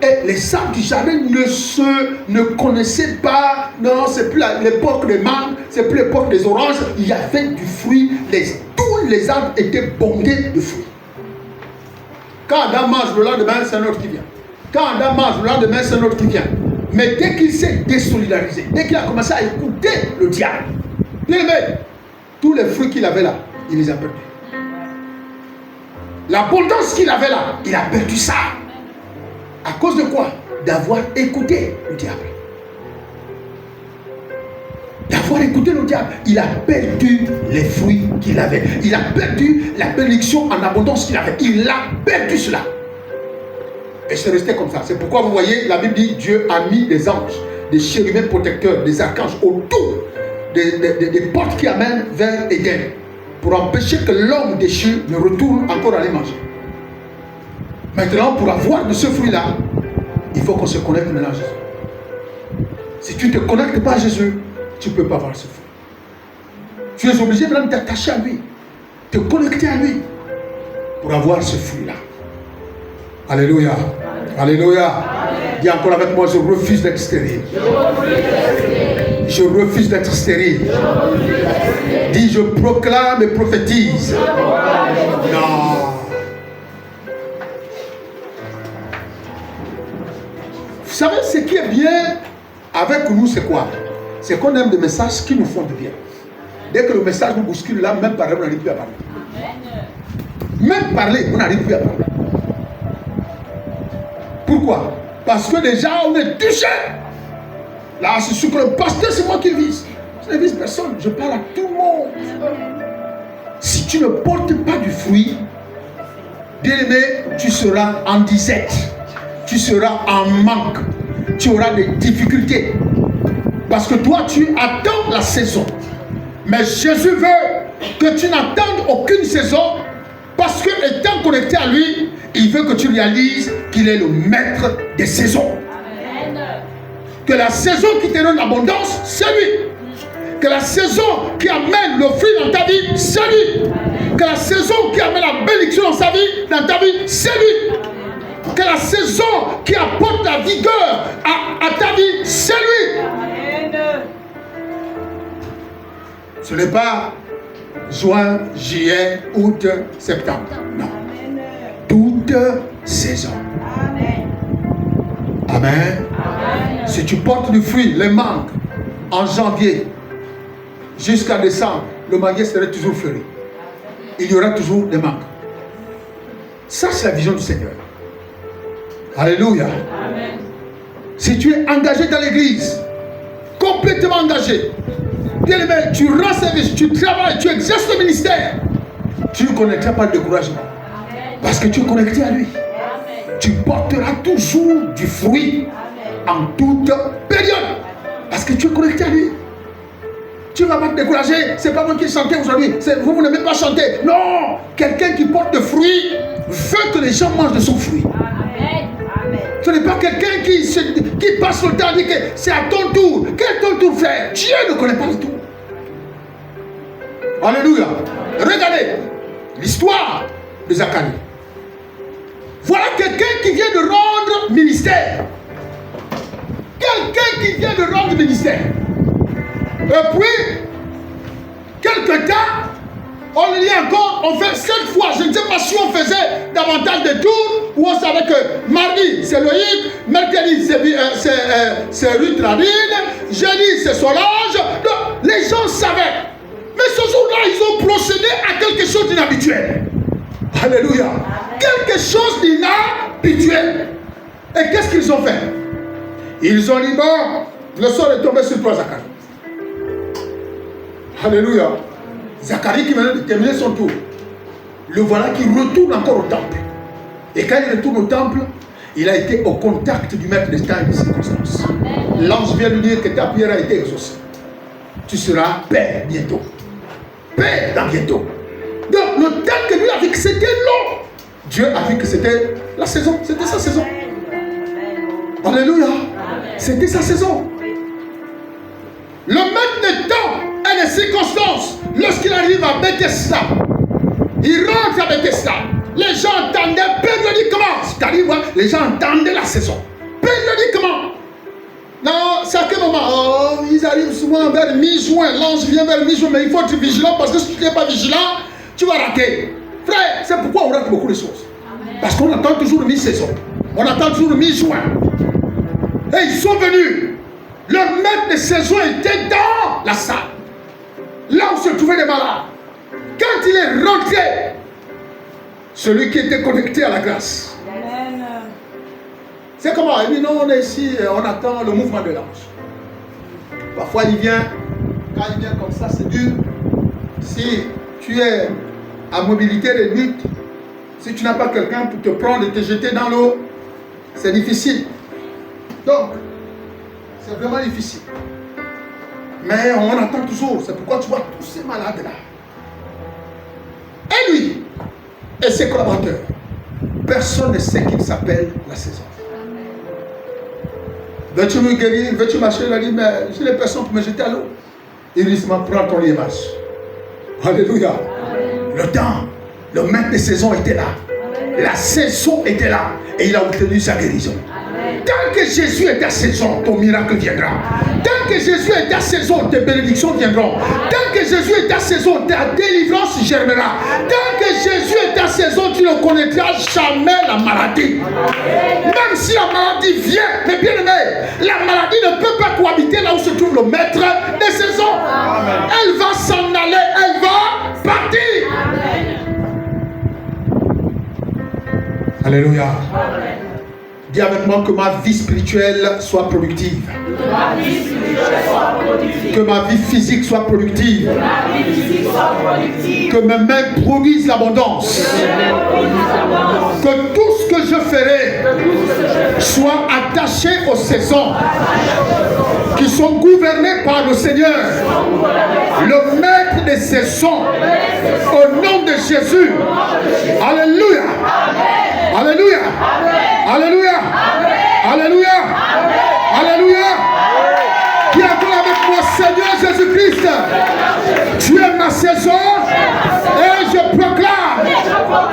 Et les arbres du jardin ne connaissaient pas, non, c'est plus l'époque des mangues, c'est plus l'époque des oranges. Il y avait du fruit, tous les arbres étaient bondés de fruits. Quand Adam mange le lendemain, c'est un autre qui vient. Quand Adam mange le lendemain, c'est un autre qui vient. Mais dès qu'il s'est désolidarisé, dès qu'il a commencé à écouter le diable, tous les fruits qu'il avait là, il les a perdus. L'abondance qu'il avait là, il a perdu ça. À cause de quoi? D'avoir écouté le diable. D'avoir écouté le diable, il a perdu les fruits qu'il avait. Il a perdu la bénédiction en abondance qu'il avait. Il a perdu cela. Et c'est resté comme ça. C'est pourquoi vous voyez, la Bible dit, Dieu a mis des anges, des chérubins protecteurs, des archanges autour des portes qui amènent vers Éden, pour empêcher que l'homme déchu ne retourne encore aller manger. Maintenant, pour avoir de ce fruit-là, il faut qu'on se connecte maintenant à Jésus. Si tu ne te connectes pas à Jésus, tu ne peux pas avoir ce fruit. Tu es obligé maintenant de t'attacher à lui, te connecter à lui, pour avoir ce fruit-là. Alléluia. Alléluia. Dis encore avec moi, je refuse d'être stérile. Je refuse d'être stérile. Dis, je proclame et prophétise. Non. Vous savez, ce qui est bien avec nous, c'est quoi? C'est qu'on aime des messages qui nous font du bien. Dès que le message nous bouscule là, même parler, on n'arrive plus à parler. Même parler, on n'arrive plus à parler. Pourquoi? Parce que déjà, on est touché. Là, c'est sûr que le pasteur, c'est moi qui le vise. Je ne vise personne, je parle à tout le monde. Si tu ne portes pas du fruit, bien aimé, tu seras en disette. Tu seras en manque. Tu auras des difficultés. Parce que toi, tu attends la saison. Mais Jésus veut que tu n'attendes aucune saison. Parce que, étant connecté à lui, il veut que tu réalises qu'il est le maître des saisons. Amen. Que la saison qui te donne l'abondance, c'est lui. Que la saison qui amène le fruit dans ta vie, c'est lui. Amen. Que la saison qui amène la bénédiction dans ta vie, c'est lui. Amen. Que la saison qui apporte la vigueur à ta vie, c'est lui. Amen. Ce n'est pas juin, juillet, août, septembre. Non. Toute saison. Amen. Amen. Amen. Si tu portes du fruit, les mangues, en janvier jusqu'à décembre, le manguier serait toujours fleuri. Il y aura toujours des mangues. Ça, c'est la vision du Seigneur. Alléluia. Amen. Si tu es engagé dans l'église, complètement engagé, bien aimé, tu rends service, tu travailles, tu exerces le ministère, tu ne connaîtras pas le découragement. Parce que tu es connecté à lui. Amen. Tu porteras toujours du fruit. Amen. En toute période. Parce que tu es connecté à lui. Tu ne vas pas te décourager. Ce n'est pas moi qui chantais aujourd'hui. Vous n'aimez pas chanter. Non. Quelqu'un qui porte de fruits veut que les gens mangent de son fruit. Amen. Amen. Ce n'est pas quelqu'un qui passe le temps et dit que c'est à ton tour. Quel ton tour faire? Dieu ne connaît pas le tour. Alléluia. Regardez l'histoire de Zacharie. Voilà quelqu'un qui vient de rendre ministère. Quelqu'un qui vient de rendre ministère. Et puis, quelque temps, on lit encore, on fait 7 fois. Je ne sais pas si on faisait davantage de tours, ou on savait que mardi c'est Loïc, mercredi c'est Ruth Radine, jeudi c'est Solange. Donc, les gens savaient. Mais ce jour-là, ils ont procédé à quelque chose d'inhabituel. Alléluia. Quelque chose d'inhabituel. Et qu'est-ce qu'ils ont fait? Ils ont dit, bon, le sort est tombé sur toi, Zacharie. Alléluia. Zacharie qui venait de terminer son tour. Le voilà qui retourne encore au temple. Et quand il retourne au temple, il a été au contact du maître des temps et des circonstances. L'ange vient lui dire que ta prière a été exaucée. Tu seras père bientôt. Père dans bientôt. Donc le temps que lui a vu que c'était long, Dieu a vu que c'était la saison, c'était sa saison. Alléluia. C'était sa saison. Le maître des temps et des circonstances, lorsqu'il arrive à Bethesda, il rentre à Bethesda. Les gens entendaient périodiquement, c'est-à-dire les gens entendaient la saison. périodiquement. Non, c'est à quel moment? Oh, ils arrivent souvent vers mi-juin. L'ange vient vers mi-juin, mais il faut être vigilant parce que si tu n'es pas vigilant, tu vas rater. Frère, c'est pourquoi on rate beaucoup de choses. Parce qu'on attend toujours mi-saison. On attend toujours mi-juin. Et ils sont venus. Le maître de saison était dans la salle. Là où se trouvaient les malades. Quand il est rentré, celui qui était connecté à la grâce. Amen. C'est comment? Il dit non, on est ici, on attend le mouvement de l'ange. Parfois il vient, quand il vient comme ça, c'est dur. Si tu es à mobilité réduite, si tu n'as pas quelqu'un pour te prendre et te jeter dans l'eau, c'est difficile. Donc, c'est vraiment difficile. Mais on attend toujours. C'est pourquoi tu vois tous ces malades-là. Et lui, et ses collaborateurs, personne ne sait qu'il s'appelle la saison. Veux-tu me guérir? Veux-tu marcher? Il a dit, mais j'ai les personnes pour me jeter à l'eau. Il dit, prends ton lièvage. Alléluia. Amen. Le temps, le maître des saisons était là. Amen. La saison était là. Et il a obtenu sa guérison. Amen. Tant que Jésus est à saison, ton miracle viendra. Amen. Tant que Jésus est à saison, tes bénédictions viendront. Amen. Tant que Jésus est à saison, ta délivrance germera. Amen. Tant que Jésus est à saison, tu ne connaîtras jamais la maladie. Amen. Même si la maladie vient, mais bien aimé, la maladie ne peut pas cohabiter là où se trouve le maître des saisons. Amen. Elle va s'en aller, elle va partir. Amen. Alléluia. Amen. Dis avec moi que ma vie spirituelle soit productive. Que ma vie spirituelle soit productive. Que ma vie physique soit productive. Que ma vie physique soit productive. Que mes mains produisent l'abondance. Que tout ce que je ferai soit attaché aux saisons qui sont gouvernées par le Seigneur, le maître des saisons, au nom de Jésus. Alléluia. Alléluia. Alléluia. Alléluia. Alléluia. Qui est encore avec moi, Seigneur Jésus-Christ? Tu es ma saison et je proclame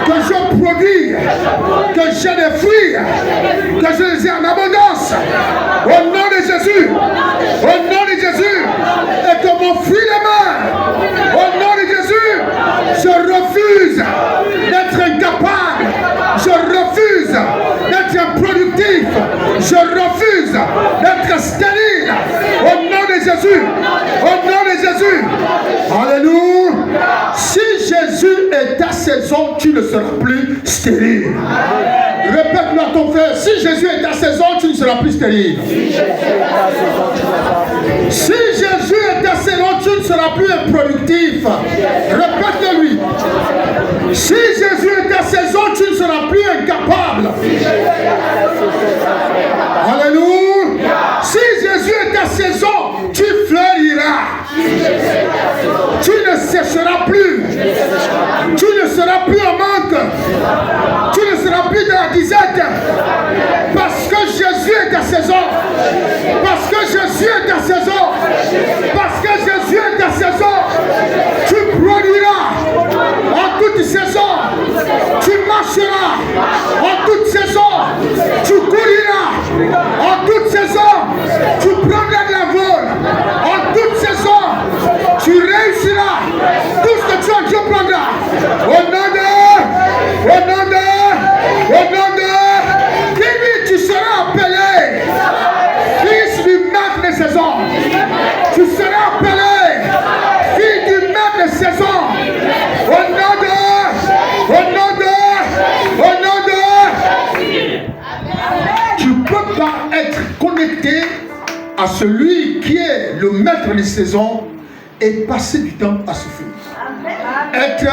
que je produis, que j'ai des fruits, que je les ai en abondance. Au nom de Jésus. Au nom de Jésus. Et que mon fruit demeure. Au nom de Jésus. Je refuse d'être incapable. Je refuse d'être improductif. Je refuse d'être stérile. Au nom de Jésus. Au nom de Jésus. Alléluia. Si Jésus est ta saison, tu ne seras plus stérile. Répète-le à ton frère. Si Jésus est ta saison, tu ne seras plus stérile. Si Jésus est ta saison, tu ne seras plus improductif. Répète-le-lui. Si Jésus est ta saison, tu ne seras plus incapable. Alléluia. Si Jésus est ta saison, tu fleuriras. Tu ne sécheras plus. Tu ne seras plus en manque. Tu ne seras plus dans la disette. Parce que Jésus est ta saison. Parce que Jésus est ta saison. Parce que Jésus est ta saison. Tu produiras en toute saison. Tu marcheras en toute saison. Tu couriras en toute saison. Tu prendras de la vol en toute saison. Tu réussiras tout ce que tu as, Dieu prendra. Au nom de, David, tu seras appelé fils du maître de saison. Tu seras appelé fils du maître de saison. Au nom de. Tu ne peux pas être connecté à celui qui est le maître des saisons et passer du temps à souffrir. Être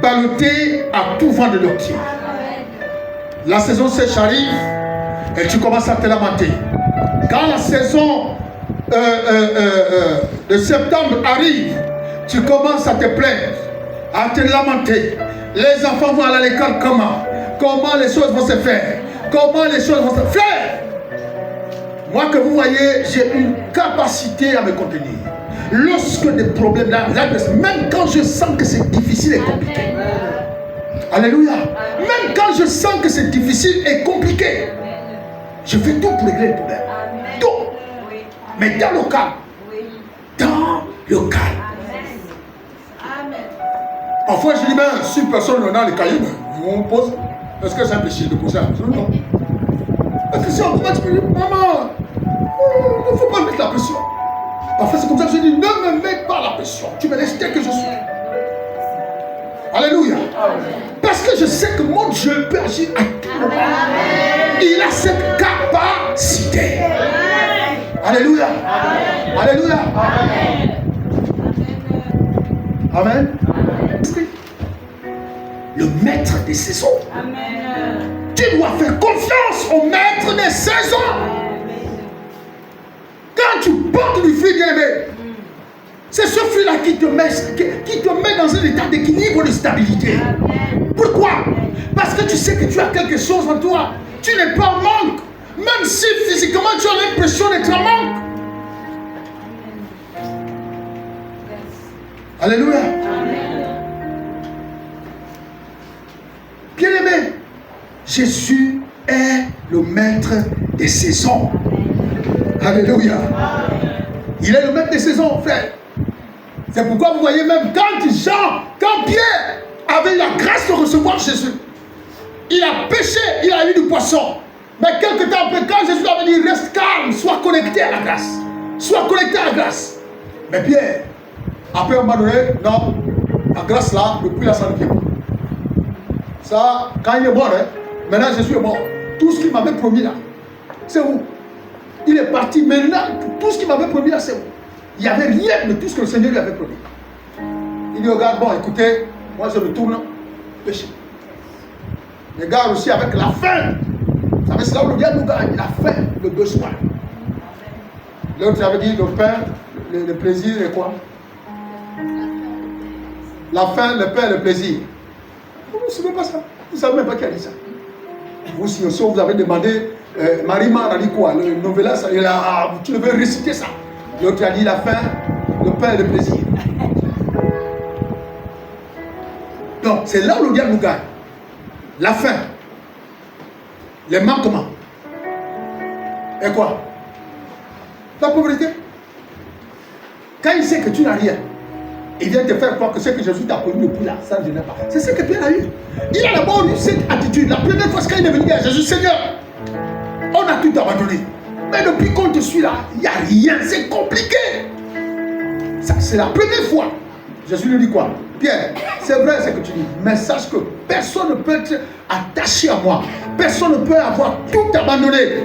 ballotté à tout vent de doctrine. La saison sèche arrive et tu commences à te lamenter. Quand la saison de septembre arrive, tu commences à te plaindre, à te lamenter. Les enfants vont aller à l'école comment? Comment les choses vont se faire? Comment les choses vont se faire? Moi que vous voyez, j'ai une capacité à me contenir. Lorsque des problèmes là, même quand je sens que c'est difficile et compliqué. Alléluia. Même quand je sens que c'est difficile et compliqué, Je fais tout pour régler le problème. Tout. Mais dans le calme. Dans le calme. Parfois, je dis, mais si personne n'a les cahiers, on pose. Est-ce que c'est un péché de poser la question? Non. Parce que si on commence, tu me dis, maman, il ne faut pas mettre la pression. Parfois, c'est comme ça que je dis, ne me mets pas la pression. Tu me laisses tel que je suis. Alléluia. Parce que je sais que mon Dieu peut agir à tout moment. Il a cette capacité. Alléluia. Alléluia. Amen. Le maître des saisons. Tu dois faire confiance au maître des saisons. Quand tu portes du fruit, bien-aimé, c'est ce fruit-là qui te met dans un état d'équilibre, de stabilité. Pourquoi? Parce que tu sais que tu as quelque chose en toi. Tu n'es pas en manque. Même si physiquement tu as l'impression d'être en manque. Alléluia. Bien-aimé, Jésus est le maître des saisons. Alléluia. Il est le maître des saisons, frère. C'est pourquoi vous voyez même quand Pierre avait la grâce de recevoir Jésus, il a pêché, il a eu du poisson. Mais quelque temps après, quand Jésus avait dit reste calme, sois connecté à la grâce. Sois connecté à la grâce. Mais Pierre, après un moment donné, non, la grâce là, depuis la ça ne vient pas. Ça, quand il est mort, maintenant Jésus est mort. Tout ce qu'il m'avait promis là, c'est où? Il est parti maintenant, tout ce qu'il m'avait promis là, c'est où? Il n'y avait rien de tout ce que le Seigneur lui avait promis. Il dit, regarde, bon, écoutez, moi je me tourne, péché. Regarde aussi avec la faim. Vous savez, c'est là où le diable nous gagne, la faim, le besoin. L'autre avait dit, le pain, le plaisir et quoi? La faim, le pain, le plaisir. Vous ne savez pas ça. Vous ne savez même pas qui a dit ça. Vous, si vous avez demandé, Marie-Man a dit quoi? Le novelas, tu devais réciter ça. L'autre a dit la faim, le pain et le plaisir. Donc, c'est là où le diable nous gagne. La faim, les manquements. Et quoi? La pauvreté. Quand il sait que tu n'as rien, il vient te faire croire que ce que Jésus t'a connu depuis là, ça ne vient pas. C'est ce que Pierre a eu. Il a d'abord eu cette attitude. La première fois quand il est venu à Jésus, Seigneur, on a tout abandonné. Mais depuis qu'on te suit là, il n'y a rien, c'est compliqué. Ça, c'est la première fois. Jésus lui dit quoi? Pierre, c'est vrai ce que tu dis, mais sache que personne ne peut être attaché à moi. Personne ne peut avoir tout abandonné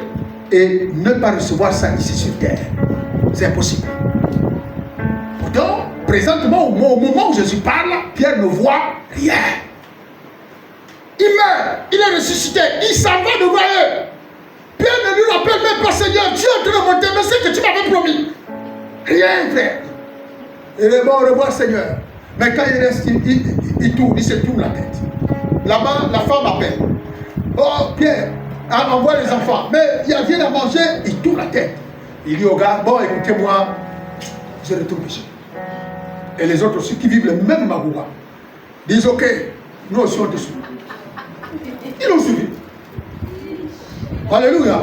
et ne pas recevoir ça ici sur terre. C'est impossible. Pourtant, présentement, au moment où Jésus parle, Pierre ne voit rien. Il meurt, il est ressuscité, il s'en va devant eux. Pierre ne lui rappelle même pas, Seigneur, Dieu est en train de monter, mais c'est que tu m'avais promis. Rien, frère. Il est bon, au revoir, Seigneur. Mais quand il reste, il tourne, il se tourne la tête. Là-bas, la femme appelle. Oh, Pierre, envoie les enfants. Mais il y a rien à manger, il tourne la tête. Il dit au gars, bon, écoutez-moi, je retourne pécher. Et les autres aussi qui vivent le même Magoua disent, ok, nous aussi on te suit. Ils l'ont suivi. Alléluia.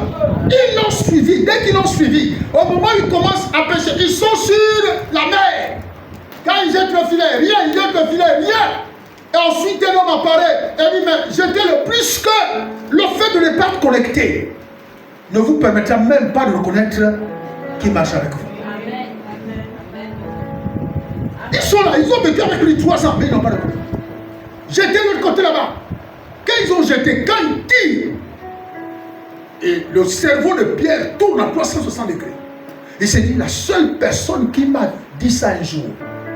Ils l'ont suivi. Dès qu'ils l'ont suivi, au moment où ils commencent à pêcher, ils sont sur la mer. Quand ils jettent le filet, rien, ils jettent le filet, rien. Et ensuite, un homme apparaît et dit, mais jetez le plus que le fait de ne pas être connecté ne vous permettra même pas de reconnaître qui marche avec vous. Ils sont là, ils ont vécu avec lui 3 ans, mais ils n'ont pas reconnu. Jetez de l'autre côté là-bas. Quand ils ont jeté, quand ils tirent, et le cerveau de Pierre tourne à 360 degrés. Il s'est dit, la seule personne qui m'a dit ça un jour,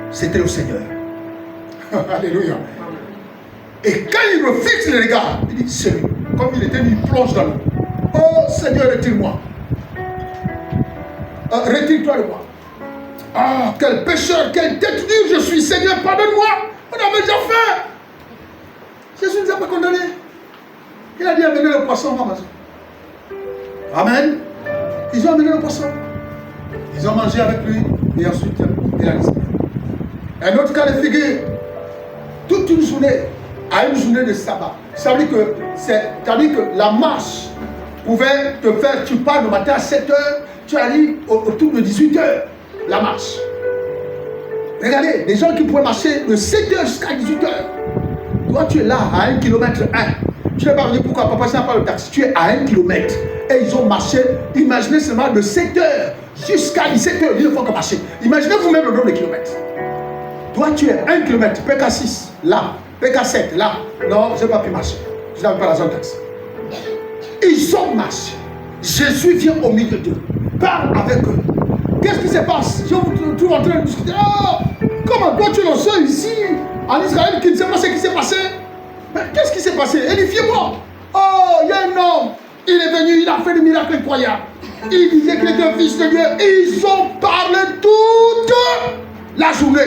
c'était le Seigneur. Alléluia. Et quand il me fixe le regard, il dit, c'est lui. Comme il était, il plonge dans l'eau. Oh Seigneur, retire-moi. Retire-toi de moi. Ah, quel pécheur, quelle tête dure je suis, Seigneur, pardonne-moi. On avait déjà fait. Jésus ne nous a pas condamnés. Il a dit, amenez le poisson à manger. Amen. Ils ont amené le poisson. Ils ont mangé avec lui. Et ensuite, il a disparu. Un autre cas de figure. Toute une journée, à une journée de sabbat. Ça veut dire que la marche pouvait te faire, tu pars le matin à 7h, tu arrives autour de 18h, la marche. Regardez, des gens qui pouvaient marcher de 7h jusqu'à 18h. Toi, tu es là à 1 km 1. Tu n'es pas venu pourquoi papa, ça n'a pas le taxi. Tu es à 1 km. Et ils ont marché, imaginez seulement de 7h jusqu'à 17h, ils ne font que marcher. Imaginez vous-même le nombre de kilomètres. Toi, tu es 1 km, PK6, là, PK7, là. Non, je n'ai pas pu marcher. Je n'avais pas la zone taxi. Ils ont marché. Jésus vient au milieu d'eux, parle avec eux. Qu'est-ce qui se passe? Je vous trouve en train de discuter. Oh, comment toi tu es le seul ici en Israël qui ne sait pas ce qui s'est passé? Mais qu'est-ce qui s'est passé? Édifiez-moi. Oh, il y a un homme. Il est venu, il a fait des miracles incroyables. Il disait qu'il était un fils de Dieu. Ils ont parlé toute la journée,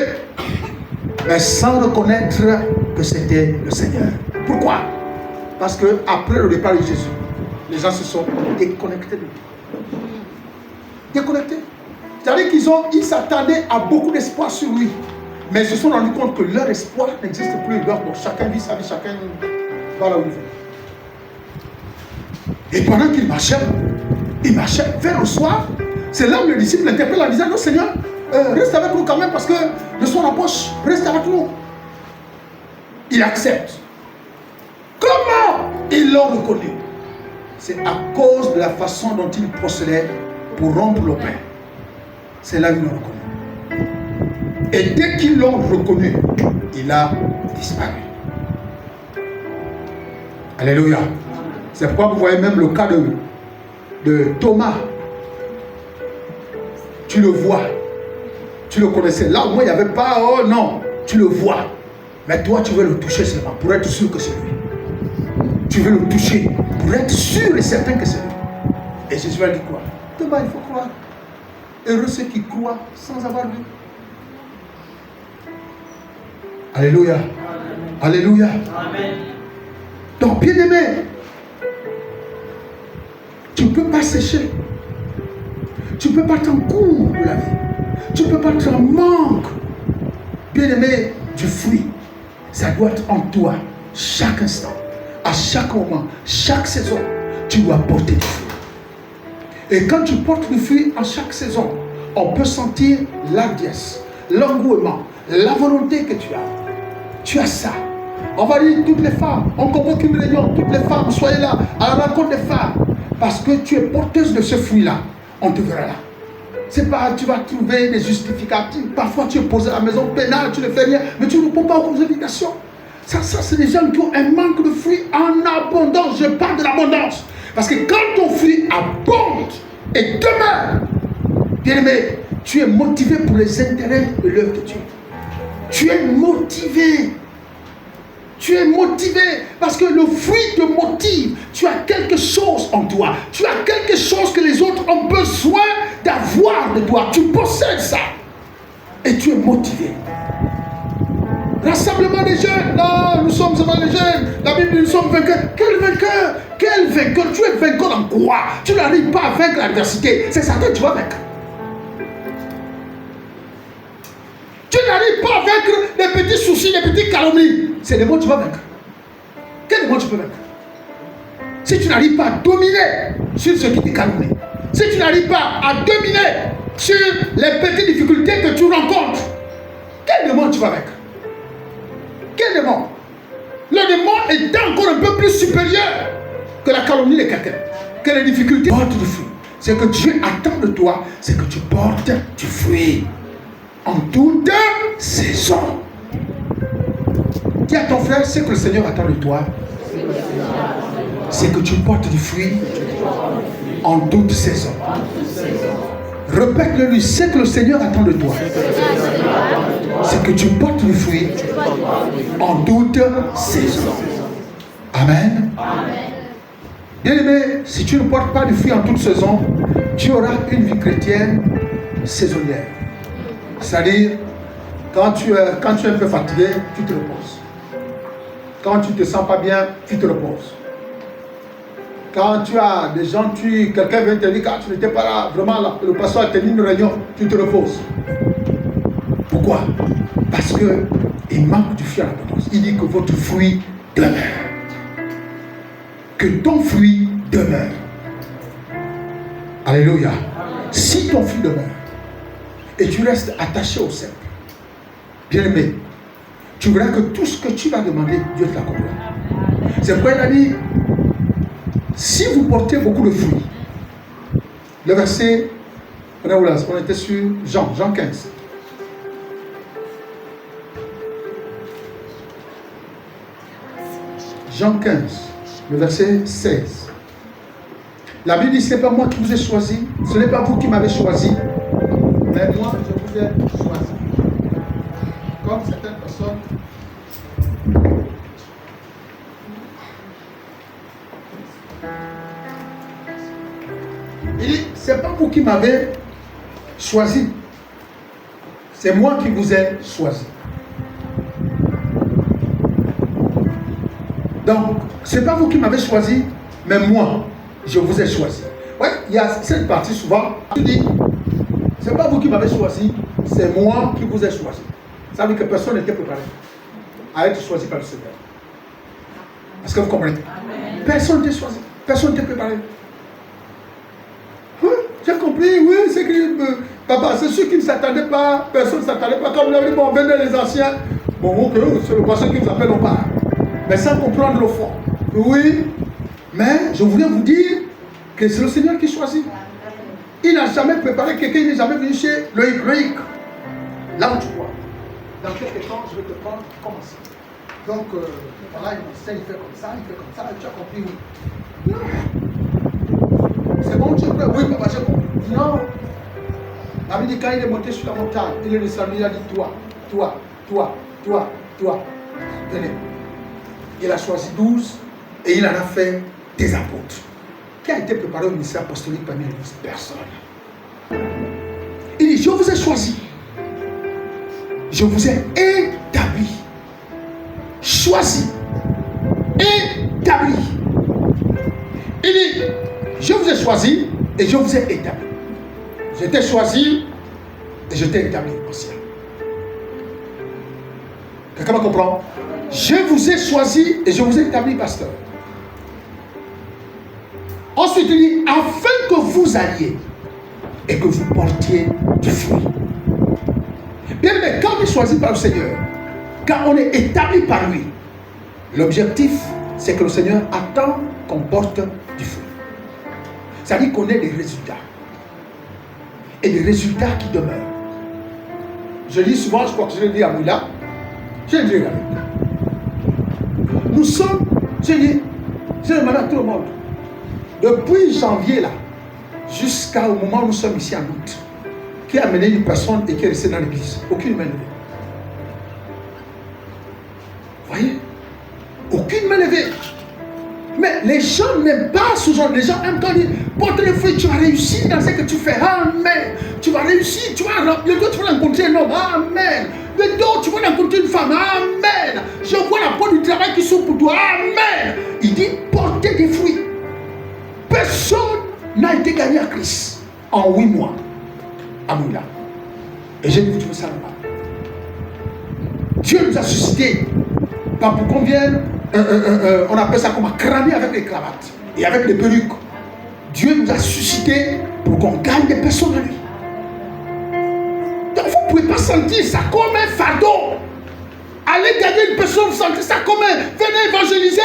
mais sans reconnaître que c'était le Seigneur. Pourquoi? Parce que après le départ de Jésus, les gens se sont déconnectés de lui. Déconnectés. C'est-à-dire qu'ils s'attendaient à beaucoup d'espoir sur lui. Mais ils se sont rendus compte que leur espoir n'existe plus. Donc chacun vit sa vie, chacun va là où il veut. Et pendant qu'il marchait vers le soir. C'est là où le disciple l'interpelle en disant, non Seigneur, reste avec nous quand même parce que le soir approche, reste avec nous. Il accepte. Comment ils l'ont reconnu? C'est à cause de la façon dont il procédait pour rompre le pain. C'est là où ils l'ont reconnu. Et dès qu'ils l'ont reconnu, il a disparu. Alléluia. C'est pourquoi vous voyez même le cas de Thomas. Tu le vois. Tu le connaissais. Là où moi il n'y avait pas, oh non, tu le vois. Mais toi tu veux le toucher seulement pour être sûr que c'est lui. Tu veux le toucher pour être sûr et certain que c'est lui. Et Jésus a dit quoi? Thomas, il faut croire. Heureux ceux qui croient sans avoir vu. Alléluia. Alléluia. Amen. Donc, bien-aimé, tu ne peux pas sécher. Tu ne peux pas t'en court de la vie. Tu ne peux pas t'en manque. Bien-aimé, du fruit. Ça doit être en toi chaque instant, à chaque moment, chaque saison. Tu dois porter du fruit. Et quand tu portes du fruit à chaque saison, on peut sentir l'hardiesse, l'engouement, la volonté que tu as. Tu as ça. On va dire toutes les femmes, on convoque une réunion, toutes les femmes, soyez là, à la rencontre des femmes. Parce que tu es porteuse de ce fruit-là, on te verra là. C'est pas, tu vas trouver des justificatifs. Parfois tu es posé à la maison pénale, tu ne fais rien, mais tu ne réponds pas aux invitations. Ça c'est des gens qui ont un manque de fruits en abondance. Je parle de l'abondance. Parce que quand ton fruit abonde et demeure, bien aimé, tu es motivé pour les intérêts de l'œuvre de Dieu. Tu es motivé. Tu es motivé parce que le fruit te motive. Tu as quelque chose en toi. Tu as quelque chose que les autres ont besoin d'avoir de toi. Tu possèdes ça. Et tu es motivé. Rassemblement des jeunes. Non, nous sommes seulement les jeunes. La Bible dit nous sommes vainqueurs. Quel vainqueur? Quel vainqueur? Tu es vainqueur en quoi? Tu n'arrives pas à vaincre l'adversité. C'est certain que tu vas vaincre. Tu n'arrives pas à vaincre des petits soucis, des petites calomnies. C'est des mots que tu vas vaincre. Quel mot tu peux vaincre? Si tu n'arrives pas à dominer sur ce qui te calomnie, si tu n'arrives pas à dominer sur les petites difficultés que tu rencontres, quel démon tu vas vaincre? Quel démon? Le démon est encore un peu plus supérieur que la calomnie de quelqu'un, que les difficultés. Porte du fruit. C'est que Dieu attend de toi, c'est que tu portes du fruit en toute saison. Dis à ton frère, ce que le Seigneur attend de toi, c'est que tu portes du fruit en toute saison. Répète-le lui, ce que le Seigneur attend de toi, c'est que tu portes du fruit en toute saison. Amen. Bien aimé, si tu ne portes pas du fruit en toute saison, tu auras une vie chrétienne saisonnière. C'est-à-dire, quand tu es un peu fatigué, tu te reposes. Quand tu ne te sens pas bien, tu te reposes. Quand tu as des gens, quelqu'un vient te dire que tu n'étais pas là, vraiment là, le pasteur a tenu une réunion, tu te reposes. Pourquoi? Parce qu'il manque du fruit à l'abondance. Il dit que votre fruit demeure. Que ton fruit demeure. Alléluia. Si ton fruit demeure et tu restes attaché au cep, bien-aimé, tu verras que tout ce que tu vas demander, Dieu te l'accordera. C'est pourquoi il a dit, si vous portez beaucoup de fruits, le verset, on était sur Jean 15. Jean 15, le verset 16. La Bible dit, ce n'est pas moi qui vous ai choisi, ce n'est pas vous qui m'avez choisi, mais moi je vous ai choisi. Comme certaines personnes. Il dit, ce n'est pas vous qui m'avez choisi, c'est moi qui vous ai choisi. Donc, ce n'est pas vous qui m'avez choisi, mais moi, je vous ai choisi. Ouais, il y a cette partie souvent, tu dis, ce n'est pas vous qui m'avez choisi, c'est moi qui vous ai choisi. Ça veut dire que personne n'était préparé à être choisi par le Seigneur. Est-ce que vous comprenez? Amen. Personne n'était choisi, personne n'était préparé. Oui, j'ai compris, oui, c'est que papa, c'est ceux qui ne s'attendaient pas, personne ne s'attendait pas. Comme vous l'avez dit, bon, venez les anciens. Bon, ok, c'est le passé qui vous appelle au bar. Mais sans comprendre le fond. Oui, mais je voulais vous dire que c'est le Seigneur qui choisit. Il n'a jamais préparé quelqu'un, il n'est jamais venu chez Loïc. Là où tu vois. Dans quelques temps, je vais te prendre comme ça. Donc, voilà, il m'enseigne, il fait comme ça, et tu as compris, oui. Non. C'est bon, tu es prêt? Oui, papa, j'ai compris. Non. La Bible dit, quand il est monté sur la montagne, il est descendu, il a dit, toi. Venez. Il a choisi 12 et il en a fait des apôtres. Qui a été préparé au ministère apostolique parmi les 12 personnes? Il dit, je vous ai choisi. Je vous ai établi. Choisi. Établi. Il dit, je vous ai choisi et je vous ai établi. Je t'ai choisi et je t'ai établi aussi. Quelqu'un me comprend? Je vous ai choisi et je vous ai établi pasteur. Ensuite, il dit, afin que vous alliez et que vous portiez du fruit. Bien, mais quand on est choisi par le Seigneur, quand on est établi par lui, l'objectif, c'est que le Seigneur attend qu'on porte du fruit. C'est-à-dire qu'on ait des résultats. Et des résultats qui demeurent. Je dis souvent, je crois que je l'ai dit à Moula, je l'ai dit à Moula. Nous sommes, je demande à tout le monde, depuis janvier là, jusqu'au moment où nous sommes ici en août, qui a amené une personne et qui est restée dans l'église? Aucune main levée. Vous voyez? Aucune main levée. Mais les gens n'aiment pas ce genre. Les gens aiment quand ils portent les fruits, tu vas réussir dans ce que tu fais. Amen. Tu vas réussir, tu vas rencontrer un homme. Amen. Bientôt, tu vas rencontrer une femme. Amen. Je vois la porte du travail qui s'ouvre pour toi. Amen. Il dit porter des fruits. Personne n'a été gagné à Christ en 8 mois. À Moula. Et j'ai dit, tu veux ça là-bas. Dieu nous a suscité. Pas pour qu'on vienne, on appelle ça comme un crâner avec les cravates et avec les perruques. Dieu nous a suscité pour qu'on gagne des personnes à lui. Donc vous ne pouvez pas sentir ça comme un fardeau. Allez gagner une personne, sentez ça comme un... Venez évangéliser.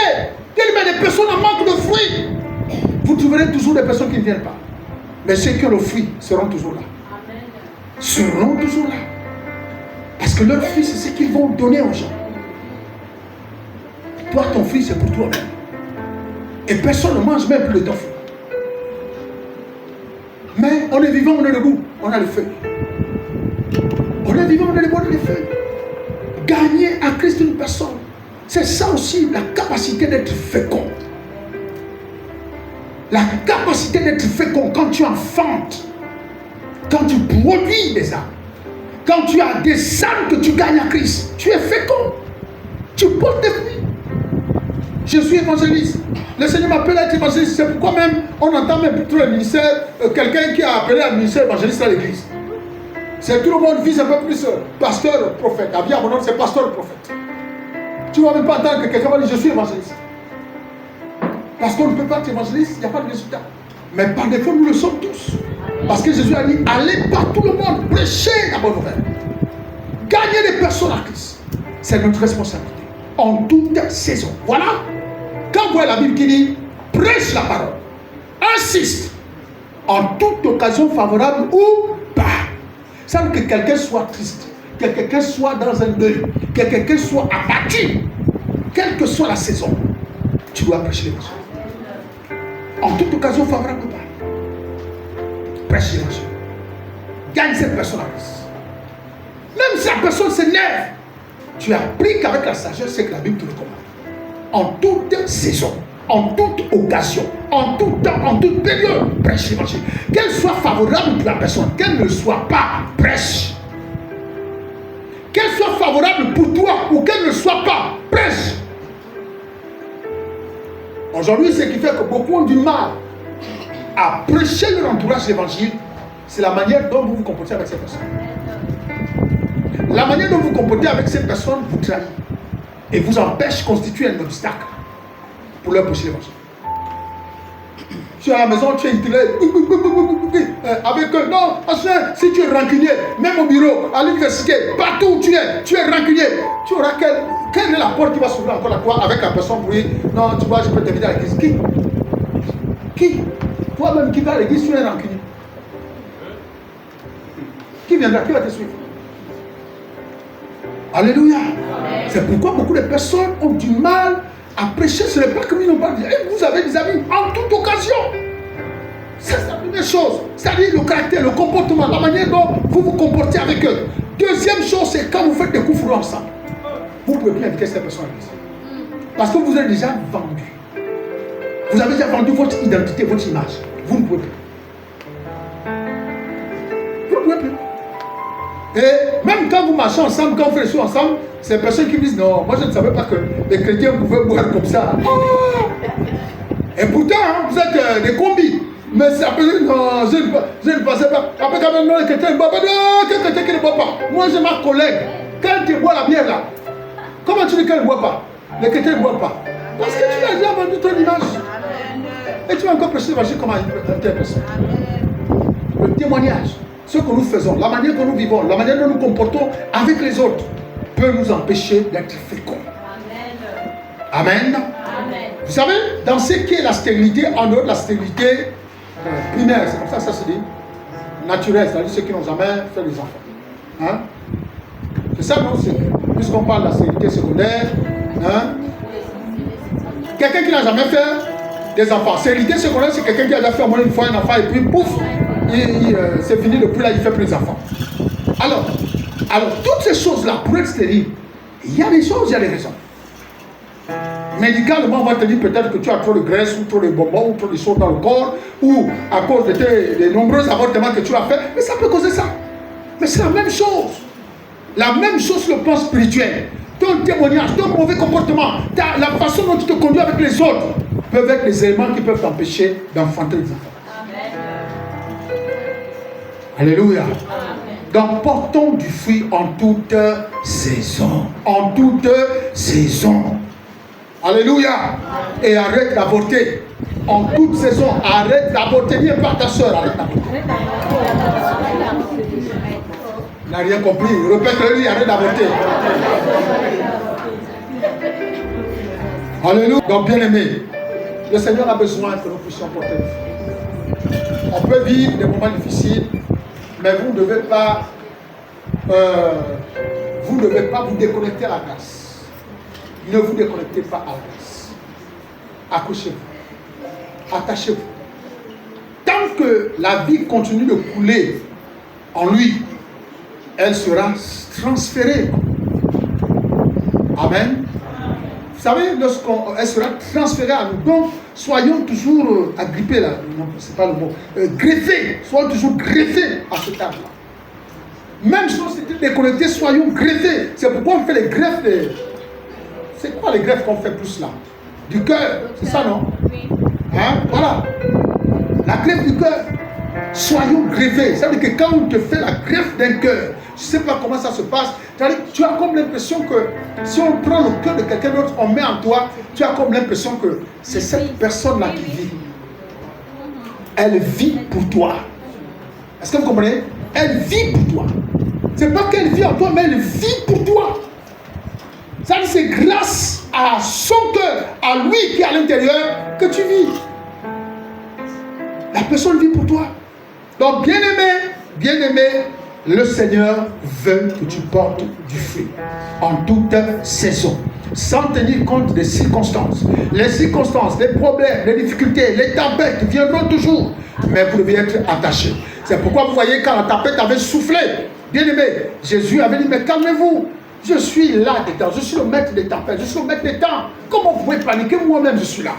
Tellement des personnes en manque de fruits. Vous trouverez toujours des personnes qui ne viennent pas. Mais ceux qui ont le fruit seront toujours là. Amen. Seront toujours là. Parce que leur fruit, c'est ce qu'ils vont donner aux gens. Toi, ton fruit, c'est pour toi-même. Et personne ne mange même plus de ton fruit. Mais on est vivant, on est debout, on a le feu. On est vivant, on est debout, on a le feu. Gagner à Christ une personne, c'est ça aussi la capacité d'être fécond. La capacité d'être fécond quand tu enfantes, quand tu produis des âmes, quand tu as des âmes que tu gagnes à Christ, tu es fécond. Tu portes des fruits. Je suis évangéliste. Le Seigneur m'appelle à être évangéliste. C'est pourquoi même on entend même plutôt le ministère, quelqu'un qui a appelé un ministère évangéliste à l'église. C'est tout le monde vise un peu plus pasteur, prophète. À bien mon nom, c'est pasteur, prophète. Tu ne vas même pas entendre que quelqu'un va dire je suis évangéliste. Parce qu'on ne peut pas être évangéliste, il n'y a pas de résultat. Mais par défaut, nous le sommes tous. Parce que Jésus a dit, allez par tout le monde, prêchez la bonne nouvelle. Gagnez les personnes à Christ. C'est notre responsabilité. En toute saison. Voilà. Quand vous voyez la Bible qui dit, prêche la parole. Insiste. En toute occasion favorable ou pas. Ça veut dire que quelqu'un soit triste, que quelqu'un soit dans un deuil, que quelqu'un soit abattu, quelle que soit la saison, tu dois prêcher l'évangile. En toute occasion favorable ou pas. Prêche l'évangile. Gagne cette personne à Christ. Même si la personne s'énerve, tu as appris qu'avec la sagesse, c'est que la Bible te le commande. En toute saison, en toute occasion, en tout temps, en toute période, prêche l'évangile. Qu'elle soit favorable pour la personne, qu'elle ne soit pas, prêche. Qu'elle soit favorable pour toi ou qu'elle ne soit pas, prêche. Aujourd'hui, ce qui fait que beaucoup ont du mal à prêcher leur entourage l'évangile, c'est la manière dont vous vous comportez avec ces personnes. La manière dont vous vous comportez avec ces personnes vous trahit et vous empêche de constituer un obstacle pour leur prêcher l'évangile. Tu es à la maison, tu es isolé avec eux. Non, si tu es rancunier, même au bureau, à l'université, partout où tu es rancunier. Tu auras quelle est la porte qui va s'ouvrir encore à toi avec la personne pour dire non, tu vois, je peux t'inviter à l'église. Qui toi-même qui va à l'église, tu es rancunier. Qui viendra, qui va te suivre? Alléluia. C'est pourquoi beaucoup de personnes ont du mal à prêcher. Ce n'est pas comme ils n'ont pas dit. Et vous avez des amis en toute occasion. Ça, c'est la première chose. C'est-à-dire le caractère, le comportement, la manière dont vous vous comportez avec eux. Deuxième chose, c'est quand vous faites des coups fourrés ensemble. Vous ne pouvez plus inviter cette personne à l'église. Parce que vous êtes déjà vendu. Vous avez déjà vendu votre identité, votre image. Vous ne pouvez plus. Vous ne pouvez plus. Et même quand vous marchez ensemble, quand vous faites les choses ensemble, c'est des personnes qui me disent non, moi je ne savais pas que les chrétiens pouvaient boire comme ça. Et pourtant, vous êtes des combis. Mais c'est après, non, je ne pensais pas. Après, quand même, non, les chrétiens ne boivent pas. Non, quel chrétien qui ne boit pas. Moi, j'ai ma collègue. Quand tu bois la bière là, comment tu dis qu'elle ne boit pas? Les chrétiens ne boivent pas. Parce que tu as déjà vendu ton image. Et tu vas encore prêcher l'évangile comme une telle personne. Le témoignage. Ce que nous faisons, la manière dont nous vivons, la manière dont nous comportons avec les autres peut nous empêcher d'être féconds. Amen. Amen. Vous savez, dans ce qui est la stérilité, en dehors de la stérilité primaire, c'est comme ça que ça se dit, naturelle, c'est-à-dire ceux qui n'ont jamais fait des enfants. Hein? C'est ça, non? Puisqu'on parle de la stérilité secondaire, hein? Quelqu'un qui n'a jamais fait des enfants. Stérilité secondaire, c'est quelqu'un qui a déjà fait au moins une fois un enfant et puis pouf, c'est fini, depuis là, il ne fait plus d'enfants. Alors, toutes ces choses-là, pour être stérile, il y a des choses, il y a des raisons. Médicalement, on va te dire peut-être que tu as trop de graisse, ou trop de bonbons, ou trop de choses dans le corps, ou à cause de tes nombreux avortements que tu as fait, mais ça peut causer ça. Mais c'est la même chose. La même chose sur le plan spirituel. Ton témoignage, ton mauvais comportement, la façon dont tu te conduis avec les autres, peuvent être les éléments qui peuvent t'empêcher d'enfanter les enfants. Alléluia. Amen. Donc portons du fruit en toute saison. En toute saison. Alléluia. Amen. Et arrête d'avorter. En toute saison, arrête d'avorter. Viens par ta soeur, arrête d'avorter. Il n'a rien compris. Répète-le, arrête d'avorter. Alléluia. Donc bien aimé, le Seigneur a besoin que nous puissions porter du fruit. On peut vivre des moments difficiles, mais vous ne devez pas vous déconnecter à la grâce. Ne vous déconnectez pas à la grâce. Accrochez-vous. Attachez-vous. Tant que la vie continue de couler en lui, elle sera transférée. Amen. Vous savez, elle sera transférée à nous. Donc, soyons toujours agrippés là. Non, c'est pas le mot. Greffés. Soyons toujours greffés à cet arbre-là. Même si on s'était déconnecté, soyons greffés. C'est pourquoi on fait les greffes. C'est quoi les greffes qu'on fait plus là? Du cœur. C'est ça, non? Hein? Voilà. La greffe du cœur. Soyons greffés. Ça veut dire que quand on te fait la greffe d'un cœur, je ne sais pas comment ça se passe. Tu as comme l'impression que si on prend le cœur de quelqu'un d'autre, on met en toi, tu as comme l'impression que c'est cette personne-là qui vit. elle vit pour toi. Est-ce que vous comprenez? Elle vit pour toi. C'est pas qu'elle vit en toi, mais elle vit pour toi. Ça, c'est grâce à son cœur, à lui qui est à l'intérieur, que tu vis. La personne vit pour toi. Donc, bien-aimé, le Seigneur veut que tu portes du fruit en toute saison, sans tenir compte des circonstances. Les circonstances, les problèmes, les difficultés, les tempêtes viendront toujours, mais vous devez être attachés. C'est pourquoi vous voyez quand la tempête avait soufflé, bien-aimé, Jésus avait dit, mais calmez-vous, je suis là dedans, je suis le maître des tempêtes, je suis le maître des temps. Comment vous pouvez paniquer? Moi-même, je suis là.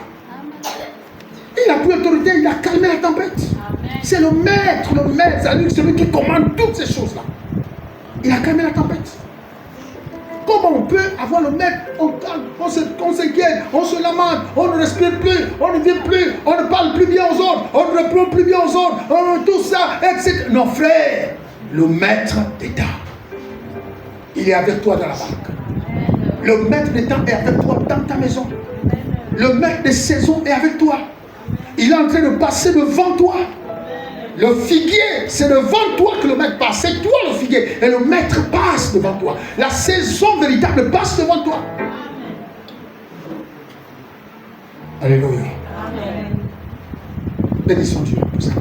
Il a pris l'autorité, il a calmé la tempête. C'est le maître, c'est celui qui commande toutes ces choses-là. Il a calmé la tempête. Comment on peut avoir le maître? On s'inquiète, on se lamente, on ne respire plus, on ne vit plus, on ne parle plus bien aux autres, on ne répond plus bien aux autres, tout ça, etc. Non, frère, le maître des temps, il est avec toi dans la barque. Le maître des temps est avec toi dans ta maison. Le maître des saisons est avec toi. Il est en train de passer devant toi. Le figuier, c'est devant toi que le maître passe. C'est toi le figuier. Et le maître passe devant toi. La saison véritable passe devant toi. Alléluia. Bénissons Dieu pour ça.